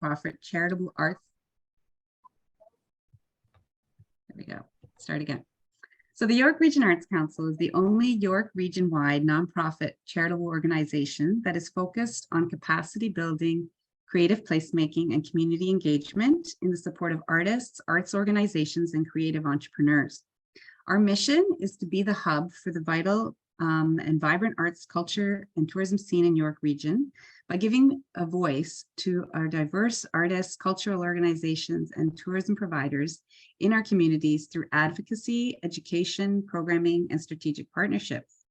non-profit charitable arts. There we go. Start again. So the York Region Arts Council is the only York region-wide nonprofit charitable organization that is focused on capacity building, creative placemaking, and community engagement in the support of artists, arts organizations, and creative entrepreneurs. Our mission is to be the hub for the vital and vibrant arts, culture, and tourism scene in York Region by giving a voice to our diverse artists, cultural organizations, and tourism providers in our communities through advocacy, education, programming, and strategic partnerships.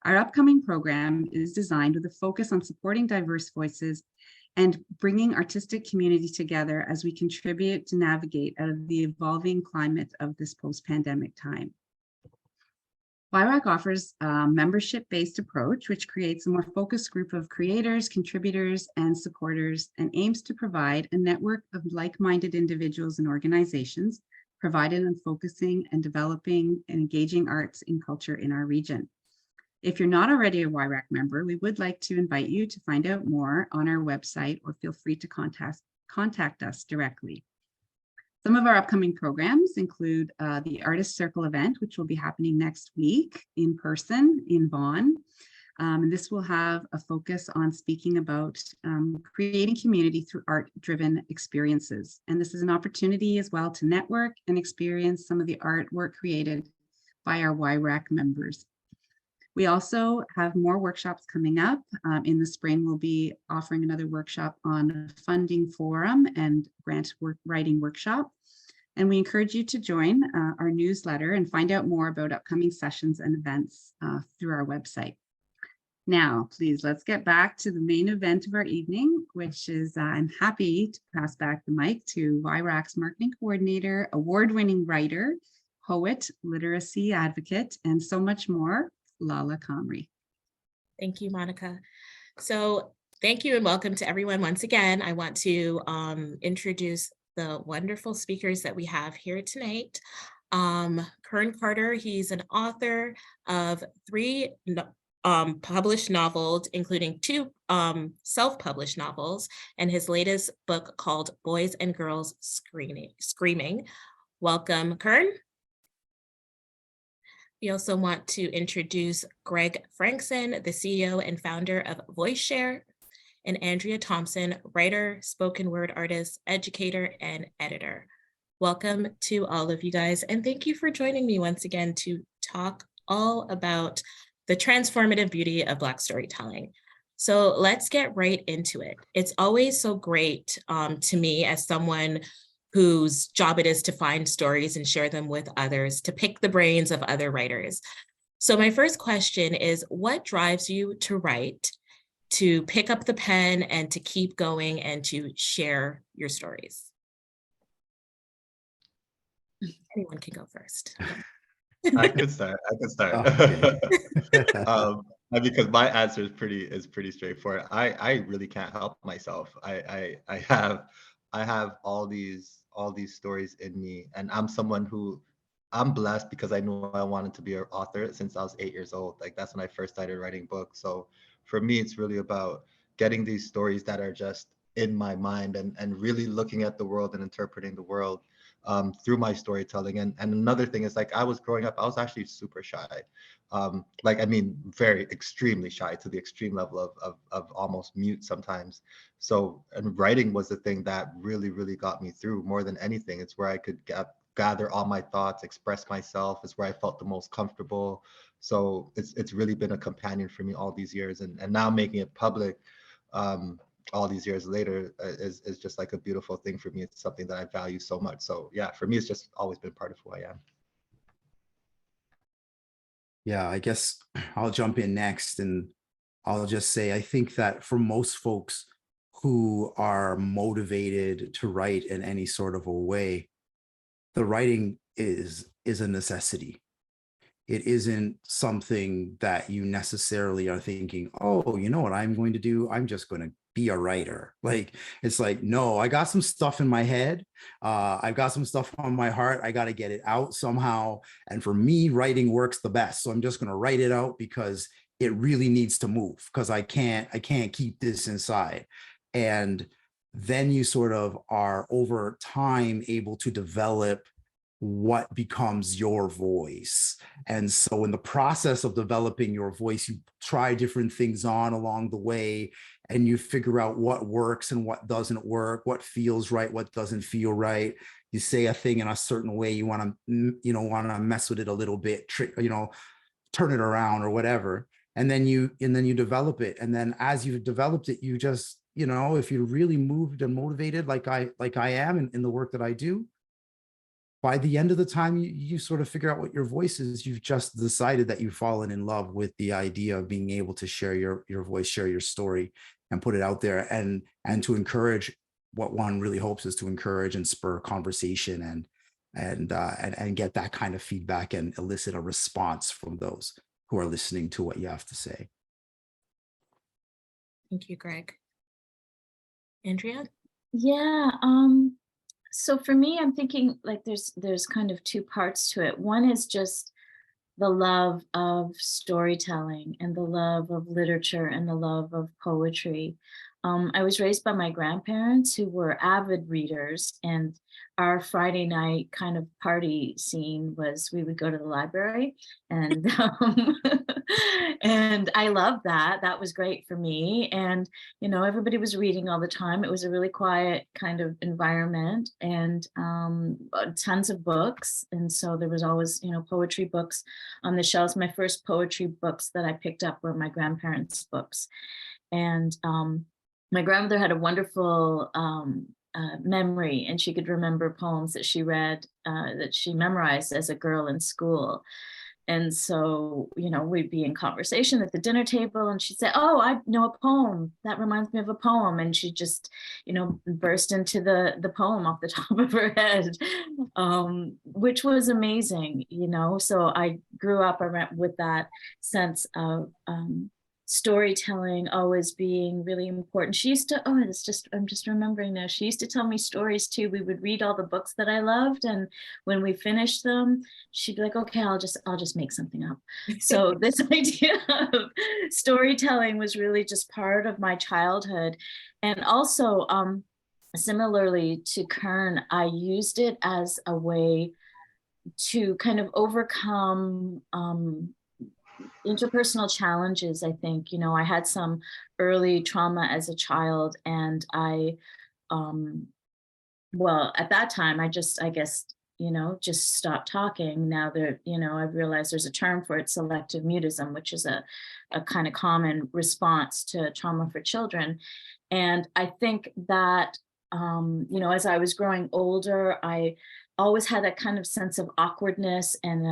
Our upcoming program is designed with a focus on supporting diverse voices and bringing artistic community together as we contribute to navigate out of the evolving climate of this post-pandemic time. YWAC offers a membership-based approach, which creates a more focused group of creators, contributors, and supporters, and aims to provide a network of like-minded individuals and organizations, provided on focusing and developing and engaging arts and culture in our region. If you're not already a YWAC member, we would like to invite you to find out more on our website, or feel free to contact us directly. Some of our upcoming programs include the Artist Circle event, which will be happening next week in person in Vaughan. And this will have a focus on speaking about creating community through art-driven experiences. And this is an opportunity as well to network and experience some of the artwork created by our YWAC members. We also have more workshops coming up. In the spring, we'll be offering another workshop on a funding forum and grant writing workshop. And we encourage you to join our newsletter and find out more about upcoming sessions and events through our website. Now, please, let's get back to the main event of our evening, which is I'm happy to pass back the mic to YWAC's marketing coordinator, award-winning writer, poet, literacy advocate, and so much more, Lalaa Comrie. Thank you, Monica. So thank you and welcome to everyone. Once again, I want to introduce the wonderful speakers that we have here tonight. Kern Carter, he's an author of 3 published novels, including 2 self-published novels, and his latest book called Boys and Girls Screaming. Welcome, Kern. We also want to introduce Greg Frankson, the CEO and founder of VoiceShare, and Andrea Thompson, writer, spoken word artist, educator, and editor. Welcome to all of you guys, and thank you for joining me once again to talk all about the transformative beauty of Black storytelling. So let's get right into it. It's always so great to me, as someone whose job it is to find stories and share them with others, to pick the brains of other writers. So my first question is, what drives you to write, to pick up the pen and to keep going and to share your stories? Anyone can go first. I could start. Because my answer is pretty straightforward. I really can't help myself. I have all these stories in me, and I'm blessed because I knew I wanted to be an author since I was 8 years old. Like, that's when I first started writing books. So for me, it's really about getting these stories that are just in my mind and really looking at the world and interpreting the world through my storytelling. And another thing is, like, I was growing up, I was actually super shy. Very extremely shy, to the extreme level of almost mute sometimes. So, and writing was the thing that really got me through more than anything. It's where I could gather all my thoughts, express myself. It's where I felt the most comfortable. So it's really been a companion for me all these years, and now making it public all these years later is just like a beautiful thing for me. It's something that I value so much. So yeah, for me, it's just always been part of who I am. Yeah, I guess I'll jump in next, and I'll just say, I think that for most folks who are motivated to write in any sort of a way, the writing is a necessity. It isn't something that you necessarily are thinking, oh, you know what I'm going to do? I'm just going to be a writer. Like, it's like, no, I got some stuff in my head. I've got some stuff on my heart. I got to get it out somehow. And for me, writing works the best. So I'm just going to write it out because it really needs to move, because I can't keep this inside. And then you sort of are over time able to develop what becomes your voice. And so in the process of developing your voice, you try different things on along the way, and you figure out what works and what doesn't work, what feels right, what doesn't feel right. You say a thing in a certain way, you want to mess with it a little bit, turn it around or whatever. And then you develop it. And then as you've developed it, you just, if you're really moved and motivated, like I am in the work that I do, by the end of the time, you sort of figure out what your voice is. You've just decided that you've fallen in love with the idea of being able to share your voice, share your story, and put it out there, and to encourage. What one really hopes is to encourage and spur conversation and get that kind of feedback and elicit a response from those who are listening to what you have to say. Thank you, Greg. Andrea? Yeah. So for me, I'm thinking like there's kind of two parts to it. One is just the love of storytelling and the love of literature and the love of poetry. I was raised by my grandparents who were avid readers, and our Friday night kind of party scene was we would go to the library, and and I loved that. That was great for me. And, everybody was reading all the time. It was a really quiet kind of environment, and tons of books. And so there was always, poetry books on the shelves. My first poetry books that I picked up were my grandparents' books. And my grandmother had a wonderful memory, and she could remember poems that she read, that she memorized as a girl in school. And so, we'd be in conversation at the dinner table, and she'd say, "Oh, I know a poem. That reminds me of a poem." And she just, burst into the poem off the top of her head, which was amazing, So I grew up with that sense of storytelling always being really important. She used to, I'm just remembering now, she used to tell me stories too. We would read all the books that I loved, and when we finished them, she'd be like, "Okay, I'll just make something up." So this idea of storytelling was really just part of my childhood. And also, similarly to Kern, I used it as a way to kind of overcome interpersonal challenges. I think, I had some early trauma as a child, and I, at that time, I guess, just stopped talking. Now that, I've realized there's a term for it, selective mutism, which is a kind of common response to trauma for children. And I think that, as I was growing older, I always had a kind of sense of awkwardness, and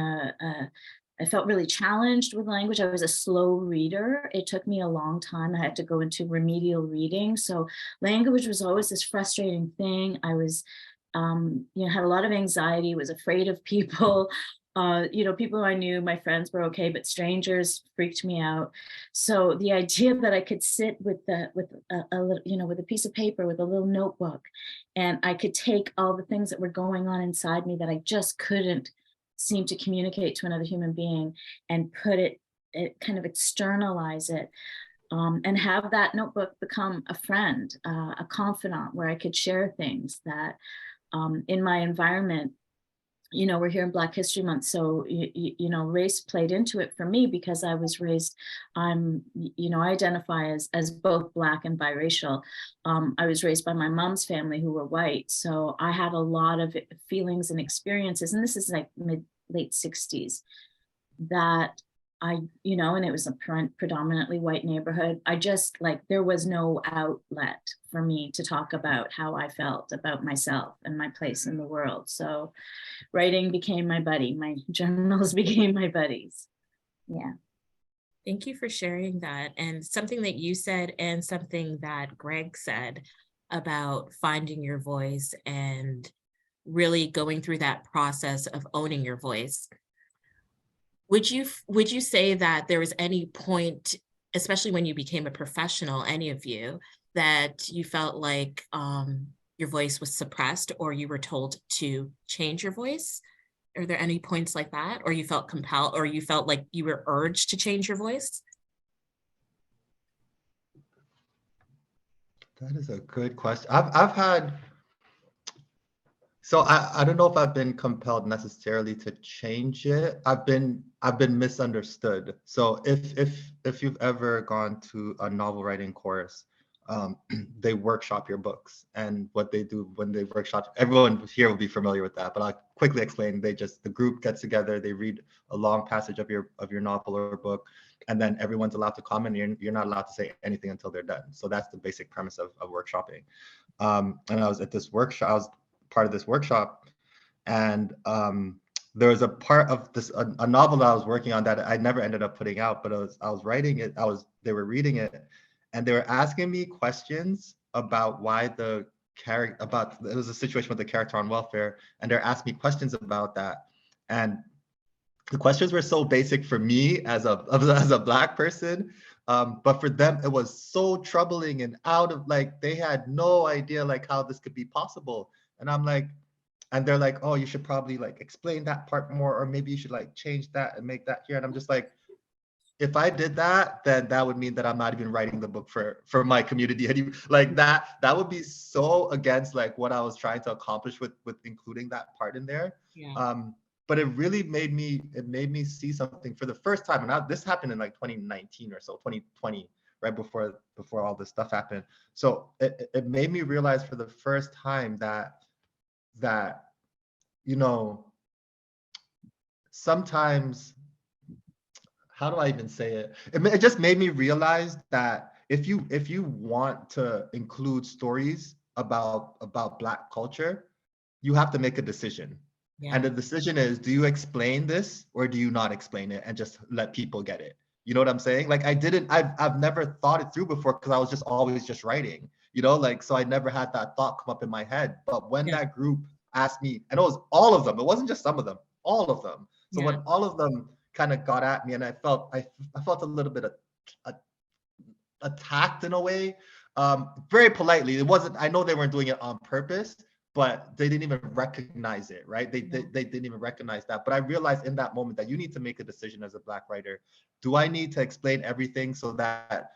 I felt really challenged with language. I was a slow reader. It took me a long time. I had to go into remedial reading. So language was always this frustrating thing. I was, had a lot of anxiety, was afraid of people. People who I knew, my friends were okay, but strangers freaked me out. So the idea that I could sit with a piece of paper, with a little notebook, and I could take all the things that were going on inside me that I just couldn't seem to communicate to another human being, and put it kind of externalize it, and have that notebook become a friend, a confidant, where I could share things that in my environment. We're here in Black History Month, so race played into it for me, because I was raised, I identify as both Black and biracial. I was raised by my mom's family, who were white, so I had a lot of feelings and experiences, and this is like late 60s, that I, and it was a predominantly white neighborhood. I just there was no outlet for me to talk about how I felt about myself and my place in the world. So writing became my buddy. My journals became my buddies. Yeah. Thank you for sharing that. And something that you said, and something that Greg said about finding your voice and really going through that process of owning your voice. Would you say that there was any point, especially when you became a professional, any of you, that you felt like your voice was suppressed, or you were told to change your voice? Are there any points like that, or you felt compelled, or you felt like you were urged to change your voice? That is a good question. I've had, so I don't know if I've been compelled necessarily to change it. I've been misunderstood. So if you've ever gone to a novel writing course, they workshop your books, and what they do when they workshop, everyone here will be familiar with that, but I'll quickly explain. The group gets together, they read a long passage of your novel or book, and then everyone's allowed to comment. You're not allowed to say anything until they're done. So that's the basic premise of workshopping. And I was at this workshop. I was part of this workshop, and there was a part of this a novel that I was working on that I never ended up putting out, but I was writing it. They were reading it, and they were asking me questions about why the character about it was a situation with the character on welfare, and they're asking me questions about that, and the questions were so basic for me as a Black person, but for them it was so troubling and out of, like, they had no idea like how this could be possible. And I'm like, and they're like, oh, you should probably like explain that part more, or maybe you should like change that and make that here. And I'm just like, if I did that, then that would mean that I'm not even writing the book for my community. Like that would be so against like what I was trying to accomplish with including that part in there. Yeah. But it really made me see something for the first time. And this happened in like 2019 or so, 2020, right before all this stuff happened. So it made me realize for the first time that you know, sometimes, how do I even say it? It just made me realize that if you want to include stories about Black culture, you have to make a decision. Yeah. And the decision is, do you explain this or do you not explain it and just let people get it? You know what I'm saying? Like I've never thought it through before, because I was just always just writing, like, so I never had that thought come up in my head. But when that group asked me, and it was all of them, it wasn't just some of them, all of them. So when all of them kind of got at me, and I felt a little bit attacked in a way, very politely. It wasn't, I know they weren't doing it on purpose, but they didn't even recognize it, right? They didn't even recognize that. But I realized in that moment that you need to make a decision as a Black writer. Do I need to explain everything so that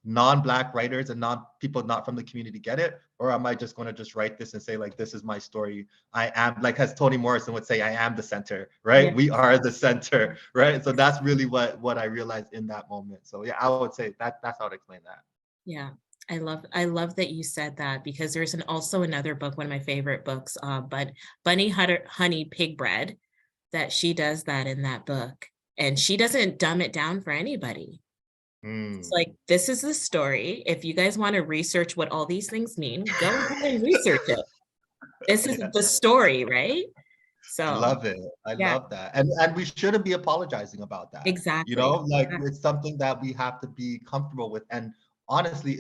non-Black writers and people not from the community get it? Or am I just going to just write this and say, like, this is my story. I am, like, as Toni Morrison would say, I am the center, right? We are the center, right? So that's really what I realized in that moment. So yeah, I would say that's how I'd explain that. Yeah. I love that you said that, because there's also another book, one of my favorite books, but Bunny Honey Pig Bread, that she does that in that book, and she doesn't dumb it down for anybody. It's like, this is the story. If you guys want to research what all these things mean, go ahead and research it. This is the story, right? So I love it. I love that. And we shouldn't be apologizing about that. Exactly. Like, it's something that we have to be comfortable with. And honestly,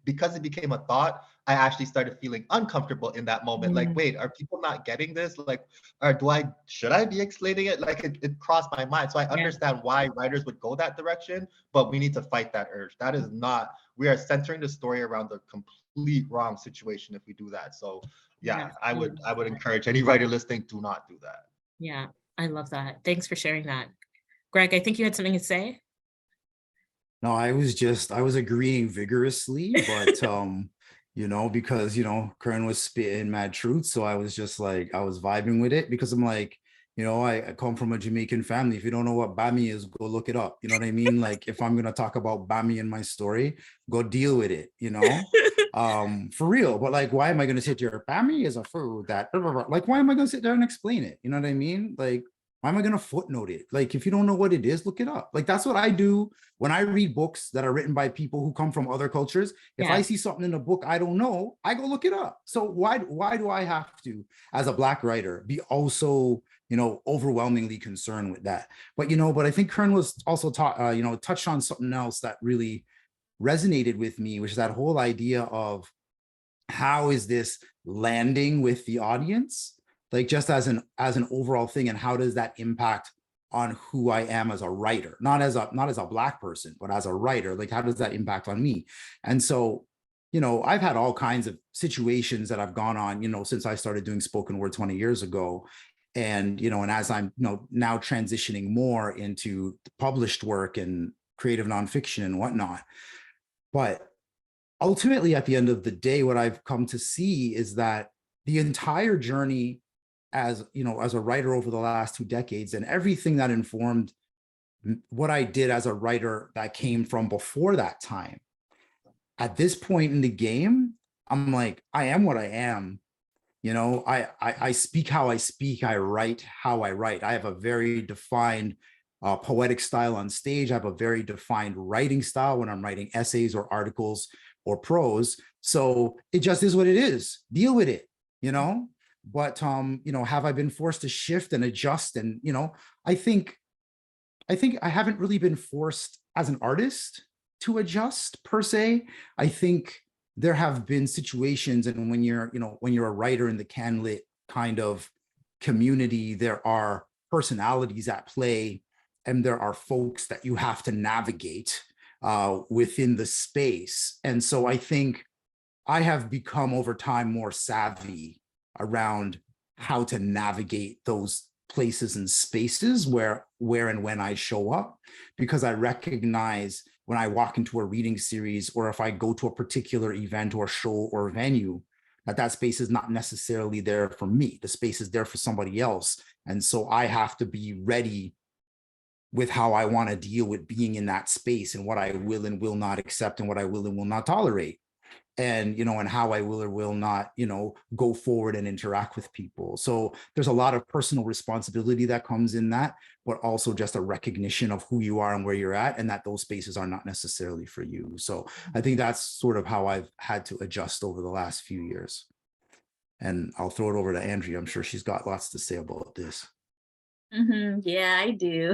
because it became a thought, I actually started feeling uncomfortable in that moment. Like, wait, are people not getting this? Like, or should I be explaining it? Like, it crossed my mind. So I understand why writers would go that direction, but we need to fight that urge. That is not, we are centering the story around the complete wrong situation if we do that. So yeah, I would encourage any writer listening, do not do that. Yeah, I love that. Thanks for sharing that. Greg, I think you had something to say. No, I was agreeing vigorously, but because Kern was spitting mad truth. So I was just like, I was vibing with it, because I'm like, I come from a Jamaican family. If you don't know what Bami is, go look it up. You know what I mean? Like, if I'm gonna talk about Bami in my story, go deal with it, for real. But like, why am I gonna sit there? Bami is a food that like, why am I gonna sit there and explain it? You know what I mean? Like, why am I gonna footnote it? Like, if you don't know what it is, look it up. Like, that's what I do when I read books that are written by people who come from other cultures. If I see something in a book I don't know, I go look it up. So why do I have to, as a Black writer, be also overwhelmingly concerned with that? But I think Kern was also touched on something else that really resonated with me, which is that whole idea of how is this landing with the audience, like, just as an overall thing, and how does that impact on who I am as a writer, not as a Black person, but as a writer. Like, how does that impact on me? And so, I've had all kinds of situations that I've gone on, since I started doing spoken word 20 years ago. And, and as I'm, now transitioning more into published work and creative nonfiction and whatnot. But ultimately, at the end of the day, what I've come to see is that the entire journey as, you know, as a writer over the last 2 decades, and everything that informed what I did as a writer that came from before that time, at this point in the game, I'm like, I am what I am. You know, I speak how I speak, I write how I write. I have a very defined poetic style on stage. I have a very defined writing style when I'm writing essays or articles or prose. So it just is what it is. Deal with it, you know? But, you know, have I been forced to shift and adjust? And, you know, I think I haven't really been forced as an artist to adjust per se. I think there have been situations, and when you're, you know, when you're a writer in the CanLit kind of community, there are personalities at play, and there are folks that you have to navigate within the space. And so I think I have become over time more savvy around how to navigate those places and spaces where and when I show up, because I recognize when I walk into a reading series, or if I go to a particular event or show or venue, that space is not necessarily there for me. The space is there for somebody else. And so I have to be ready with how I want to deal with being in that space, and what I will and will not accept, and what I will and will not tolerate. And, you know, and how I will or will not, you know, go forward and interact with people. So there's a lot of personal responsibility that comes in that, but also just a recognition of who you are and where you're at, and that those spaces are not necessarily for you. So I think that's sort of how I've had to adjust over the last few years. And I'll throw it over to Andrea. I'm sure she's got lots to say about this. Yeah, I do.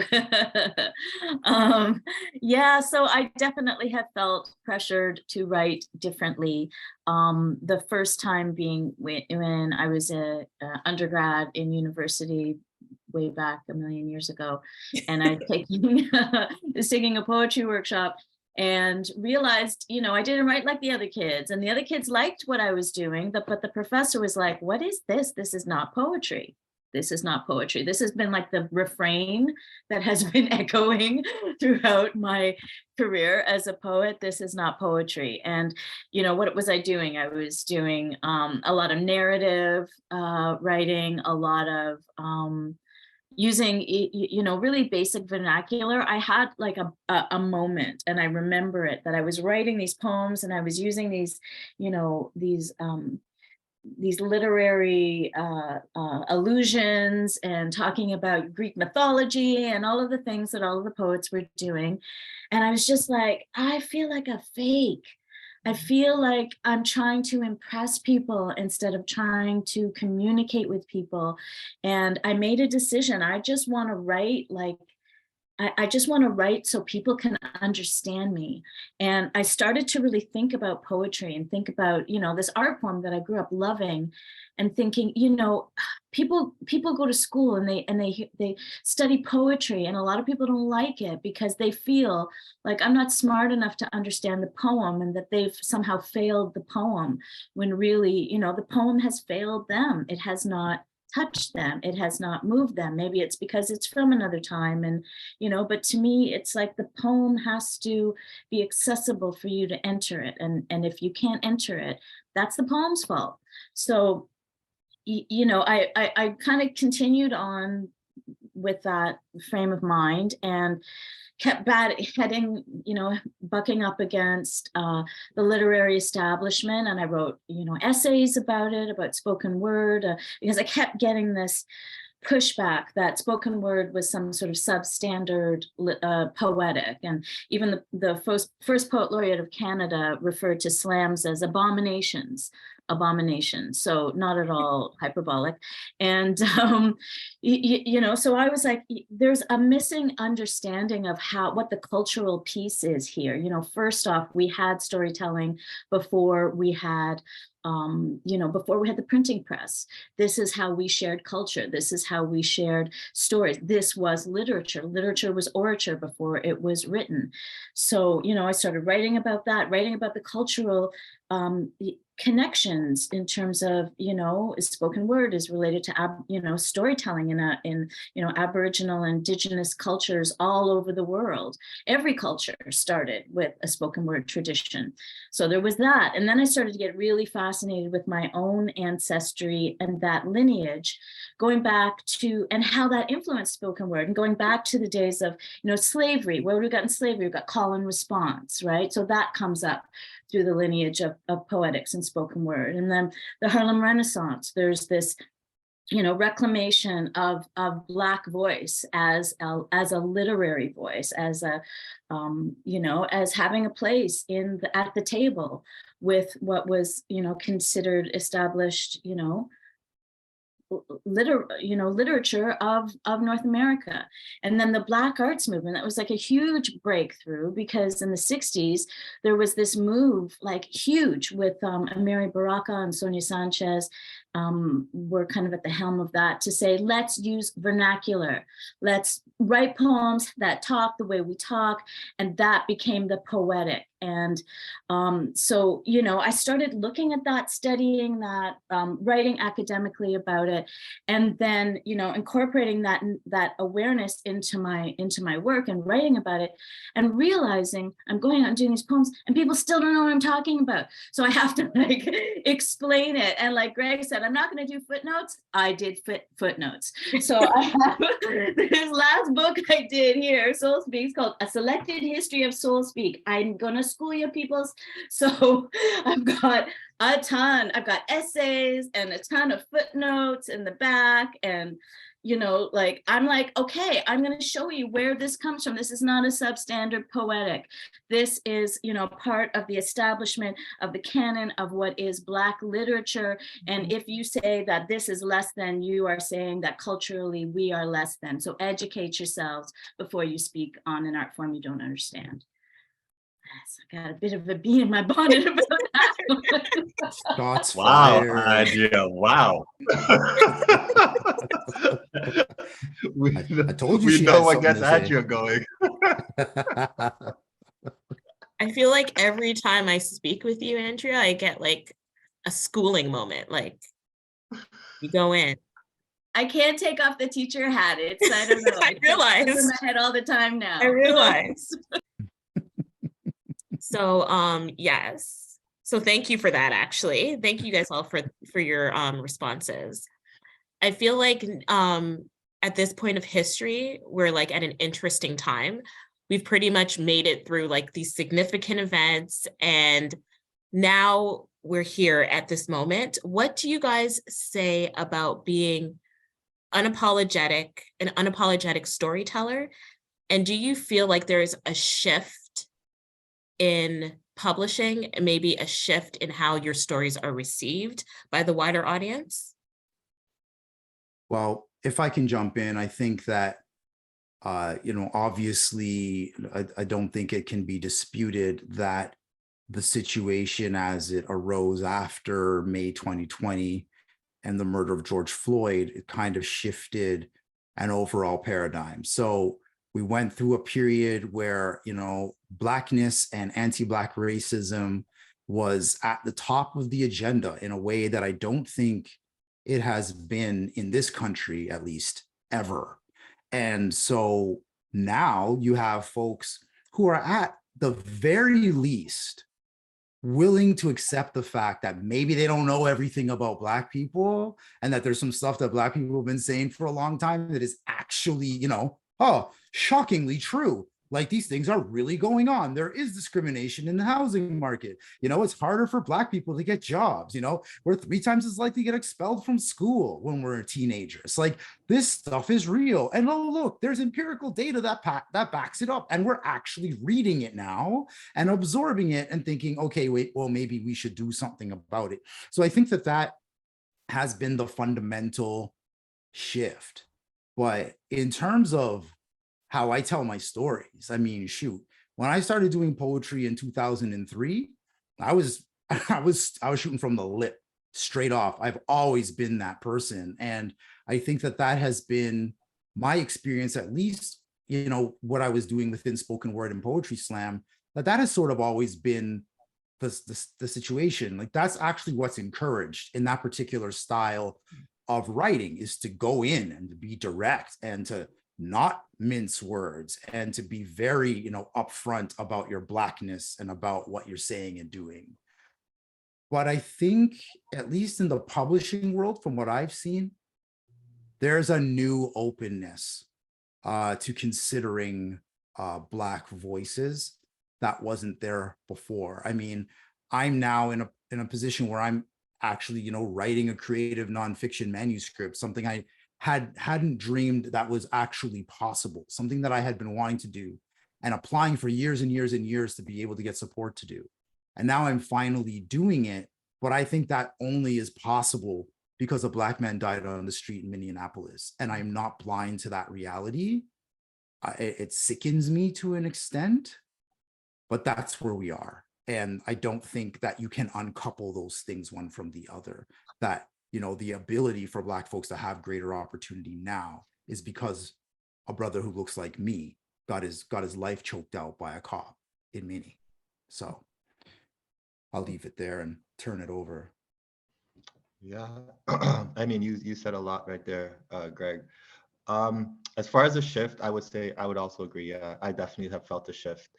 Yeah, so I definitely have felt pressured to write differently. The first time being when I was a undergrad in university way back a million years ago, and I was taking a poetry workshop and realized, you know, I didn't write like the other kids, and the other kids liked what I was doing, but the professor was like, "What is this? This is not poetry. This is not poetry." This has been like the refrain that has been echoing throughout my career as a poet. This is not poetry. And, you know, what was I doing? I was doing a lot of narrative writing, a lot of using, you know, really basic vernacular. I had like a moment, and I remember it, that I was writing these poems, and I was using these, you know, these literary allusions, and talking about Greek mythology and all of the things that all of the poets were doing. And I was just like, I feel like a fake. I feel like I'm trying to impress people instead of trying to communicate with people. And I made a decision. I just want to write like, I just want to write so people can understand me. And I started to really think about poetry, and think about, you know, this art form that I grew up loving, and thinking, you know, people go to school and they study poetry, and a lot of people don't like it because they feel like I'm not smart enough to understand the poem, and that they've somehow failed the poem, when really, you know, the poem has failed them. It has not touched them. It has not moved them. Maybe it's because it's from another time, and, you know, but to me, it's like the poem has to be accessible for you to enter it. And if you can't enter it, that's the poem's fault. So, you know, I kind of continued on with that frame of mind, and kept heading, you know, bucking up against the literary establishment. And I wrote, you know, essays about it, about spoken word, because I kept getting this pushback that spoken word was some sort of substandard poetic. And even the first poet laureate of Canada referred to slams as abominations. So not at all hyperbolic. And you know, so I was like, there's a missing understanding of what the cultural piece is here. You know, first off, we had storytelling before we had you know, before we had the printing press. This is how we shared culture. This is how we shared stories. This was literature. Literature was orature before it was written. So, you know, I started writing about that, writing about the cultural connections in terms of, spoken word is related to, storytelling in Aboriginal and Indigenous cultures all over the world. Every culture started with a spoken word tradition. So there was that. And then I started to get really fascinated with my own ancestry and that lineage, going back to, and how that influenced spoken word, and going back to the days of, slavery. What we got in slavery? We've got call and response, right? So that comes up through the lineage of poetics and spoken word. And then the Harlem Renaissance, there's this, reclamation of Black voice as a literary voice, as a, as having a place at the table with what was, considered established, literature of North America. And then the Black arts movement, that was like a huge breakthrough, because in the 60s there was this move, like huge, with Amiri Baraka and Sonia Sanchez were kind of at the helm of that, to say, let's use vernacular, let's write poems that talk the way we talk. And that became the poetic. And so, I started looking at that, studying that, writing academically about it, and then, incorporating that awareness into my work and writing about it, and realizing I'm going out and doing these poems and people still don't know what I'm talking about. So I have to explain it. And like Greg said, I'm not going to do footnotes. I did footnotes. So I have this last book I did here, Soul Speak, it's called A Selected History of Soul Speak. I'm going to school you peoples. So I've got a ton. I've got essays and a ton of footnotes in the back. And, I'm like, okay, I'm going to show you where this comes from. This is not a substandard poetic. This is, part of the establishment of the canon of what is Black literature. And if you say that this is less than, you are saying that culturally we are less than. So educate yourselves before you speak on an art form you don't understand. Yes, I got a bit of a bee in my bonnet about that. Shots Wow, fired. Andrea, wow. I told you we she know had what something gets to say. Andrea going. I feel like every time I speak with you, Andrea, I get like a schooling moment. Like, you go in. I can't take off the teacher hat. I don't know. I realize. It's in my head all the time now. I realize. So, yes. So thank you for that, actually. Thank you guys all for your responses. I feel like at this point of history, we're like at an interesting time. We've pretty much made it through like these significant events, and now we're here at this moment. What do you guys say about being an unapologetic storyteller? And do you feel like there's a shift in publishing, and maybe a shift in how your stories are received by the wider audience? Well, if I can jump in, I think that, obviously, I don't think it can be disputed that the situation as it arose after May 2020 and the murder of George Floyd, it kind of shifted an overall paradigm. So we went through a period where, Blackness and anti-Black racism was at the top of the agenda in a way that I don't think it has been in this country, at least, ever. And so now you have folks who are at the very least willing to accept the fact that maybe they don't know everything about Black people, and that there's some stuff that Black people have been saying for a long time that is actually, shockingly true. Like, these things are really going on. There is discrimination in the housing market. It's harder for Black people to get jobs. We're 3 times as likely to get expelled from school when we're teenagers. Like, this stuff is real. And oh, look, there's empirical data that backs it up. And we're actually reading it now and absorbing it and thinking, okay, wait, well, maybe we should do something about it. So I think that has been the fundamental shift. But in terms of how I tell my stories, I mean, shoot, when I started doing poetry in 2003, I was shooting from the lip straight off. I've always been that person. And I think that has been my experience, at least, what I was doing within spoken word and poetry slam, that has sort of always been the situation. Like, that's actually what's encouraged in that particular style of writing, is to go in and to be direct and to not mince words and to be very, you know, upfront about your Blackness and about what you're saying and doing. But I think, at least in the publishing world, from what I've seen, there's a new openness to considering Black voices that wasn't there before. I mean, I'm now in a position where I'm actually, you know, writing a creative nonfiction manuscript, something I hadn't dreamed that was actually possible, something that I had been wanting to do and applying for years and years and years to be able to get support to do. And now I'm finally doing it. But I think that only is possible because a Black man died on the street in Minneapolis. And I'm not blind to that reality. It sickens me to an extent, but that's where we are. And I don't think that you can uncouple those things one from the other. That, you know, the ability for Black folks to have greater opportunity now is because a brother who looks like me got his life choked out by a cop in Minnie. So I'll leave it there and turn it over. Yeah, I mean, you said a lot right there, Greg. As far as a shift, I would say I would also agree. Yeah, I definitely have felt a shift,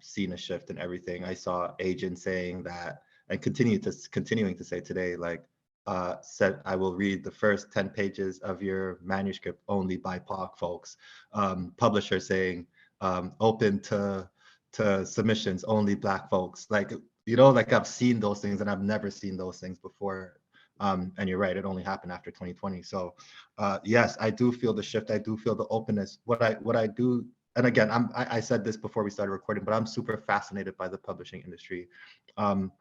seen a shift in everything. I saw agents saying that, and continuing to say today, like, said, I will read the first 10 pages of your manuscript only by BIPOC folks. Publisher saying, open to submissions, only Black folks. Like, you know, like, I've seen those things and I've never seen those things before. And you're right, it only happened after 2020. So yes, I do feel the shift. I do feel the openness. What I do, and again, I said this before we started recording, but I'm super fascinated by the publishing industry. And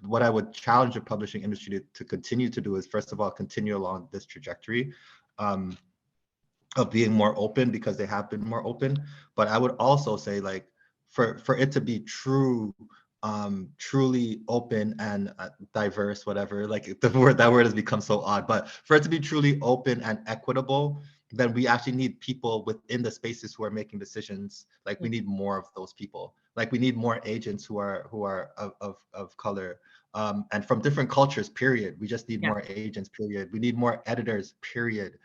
what I would challenge the publishing industry to continue to do is, first of all, continue along this trajectory of being more open, because they have been more open. But I would also say, like, for it to be truly open and diverse, whatever, like, that word has become so odd, but for it to be truly open and equitable, then we actually need people within the spaces who are making decisions. Like, we need more of those people. Like, we need more agents who are of color, and from different cultures, period. We just need more agents, period. We need more editors, period.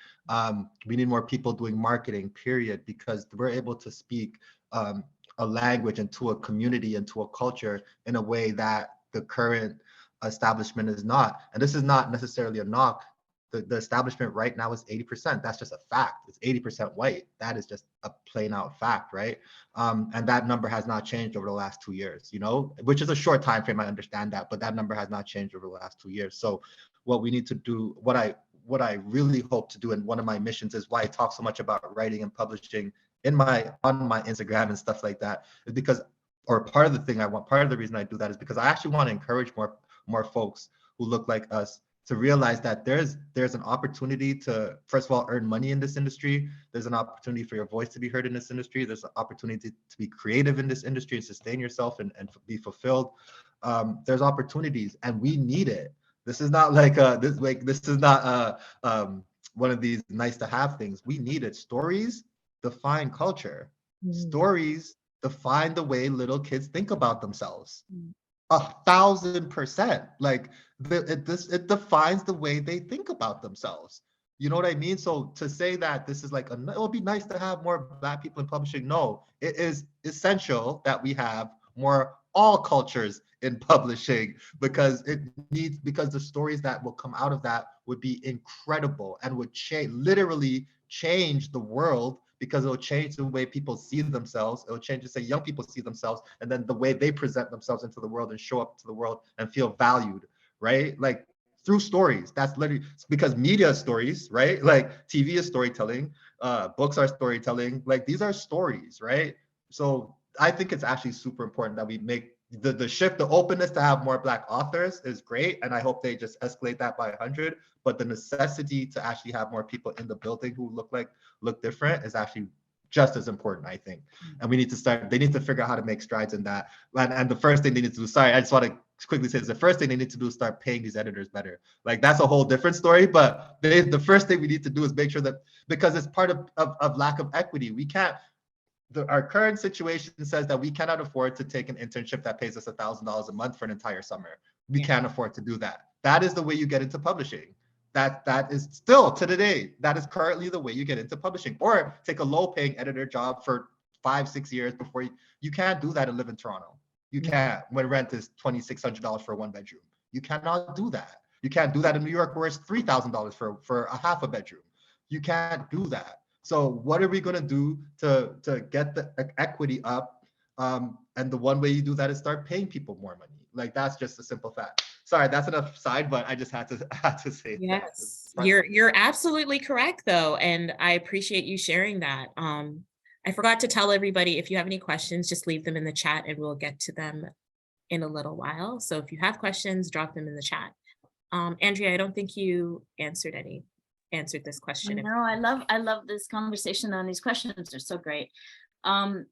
We need more people doing marketing, period, because we're able to speak a language into a community, into a culture, in a way that the current establishment is not. And this is not necessarily a knock. The establishment right now is 80%. That's just a fact. It's 80% white. That is just a plain out fact, right? And that number has not changed over the last 2 years, you know, which is a short time frame. I understand that, but that number has not changed over the last 2 years. So what we need to do, what I really hope to do, and one of my missions is why I talk so much about writing and publishing on my Instagram and stuff like that, is because, or part of the reason I do that is because I actually want to encourage more folks who look like us to realize that there's an opportunity to, first of all, earn money in this industry. There's an opportunity for your voice to be heard in this industry. There's an opportunity to be creative in this industry and sustain yourself and be fulfilled. There's opportunities, and we need it. This is not like this is not one of these nice to have things. We need it. Stories define culture. Stories define the way little kids think about themselves. 1,000%. Like, it defines the way they think about themselves. You know what I mean? So to say that this is like, it would be nice to have more Black people in publishing. No, it is essential that we have more all cultures in publishing, because the stories that will come out of that would be incredible and would literally change the world, because it'll change the way people see themselves. It'll change the way young people see themselves, and then the way they present themselves into the world and show up to the world and feel valued, right? Like, through stories. That's literally because media is stories, right? Like, TV is storytelling, books are storytelling. Like, these are stories, right? So I think it's actually super important that we make the shift. The openness to have more Black authors is great, and I hope they just escalate that by 100. But the necessity to actually have more people in the building who look different is actually just as important, I think. And they need to figure out how to make strides in that. And the first thing they need to do, I just want to quickly say this, the first thing they need to do is start paying these editors better. Like, that's a whole different story, but the first thing we need to do is make sure that, because it's part of lack of equity. We can't, our current situation says that we cannot afford to take an internship that pays us $1,000 a month for an entire summer. We can't afford to do that. That is the way you get into publishing. That is still to today, that is currently the way you get into publishing, or take a low paying editor job for 5-6 years before you can't do that and live in Toronto. You can't, when rent is $2,600 for a 1-bedroom. You cannot do that. You can't do that in New York where it's $3,000 for a half a bedroom. You can't do that. So what are we going to do to get the equity up? And the one way you do that is start paying people more money. Like, that's just a simple fact. Sorry, that's enough side, but I just had to say yes, that. you're absolutely correct though, and I appreciate you sharing that. I forgot to tell everybody, if you have any questions, just leave them in the chat and we'll get to them in a little while. So if you have questions, drop them in the chat. Andrea, I don't think you answered this question. No, I love this conversation on these questions. They're so great.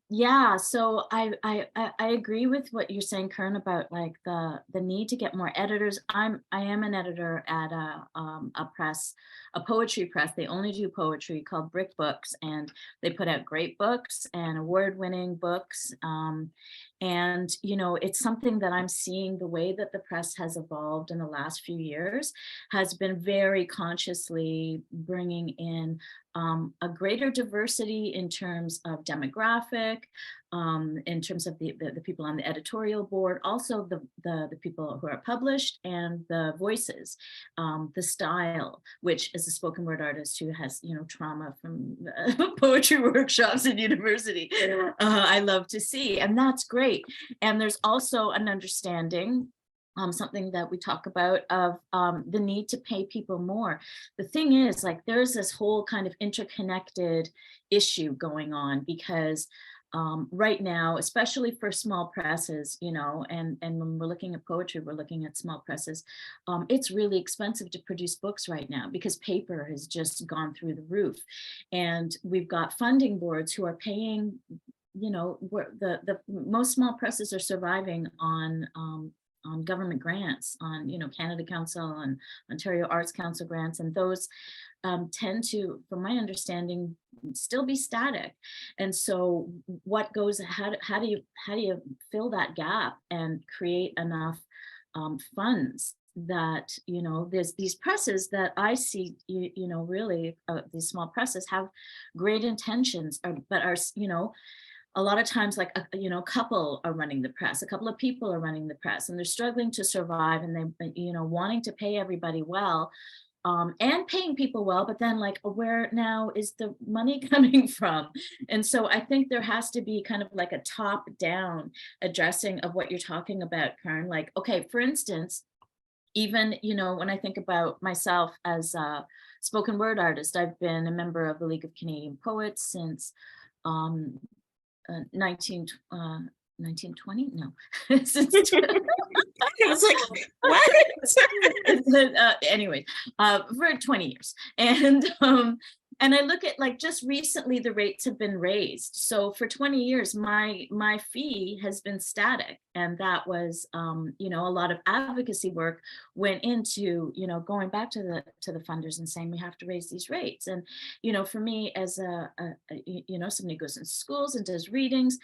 Yeah, so I agree with what you're saying, Kern, about like the need to get more editors. I am an editor at a poetry press. They only do poetry, called Brick Books, and they put out great books and award-winning books. And it's something that I'm seeing, the way that the press has evolved in the last few years has been very consciously bringing in a greater diversity in terms of demographic, in terms of the people on the editorial board, also the people who are published, and the voices, the style, which as a spoken word artist who has trauma from poetry workshops in university, I love to see, and that's great. And there's also an understanding, something that we talk about, of the need to pay people more. The thing is, like, there's this whole kind of interconnected issue going on, because right now, especially for small presses, and when we're looking at poetry, we're looking at small presses, it's really expensive to produce books right now because paper has just gone through the roof. And we've got funding boards who are paying, the most small presses are surviving on government grants, on Canada Council and Ontario Arts Council grants, and those tend to, from my understanding, still be static. And so what goes, how do you fill that gap and create enough funds that there's these presses that I see, really these small presses have great intentions, but are a lot of times, like, a couple are running the press, a couple of people are running the press, and they're struggling to survive, and they, wanting to pay everybody well, and paying people well, but then, like, where now is the money coming from? And so I think there has to be kind of like a top-down addressing of what you're talking about, Kern. Like, okay, for instance, even, when I think about myself as a spoken word artist, I've been a member of the League of Canadian Poets since 1920? No. It's like, what? Anyway, for 20 years. And I look at, like, just recently the rates have been raised. So for 20 years, my fee has been static. And that was, a lot of advocacy work went into, going back to the funders and saying we have to raise these rates. And, for me as somebody who goes into schools and does readings,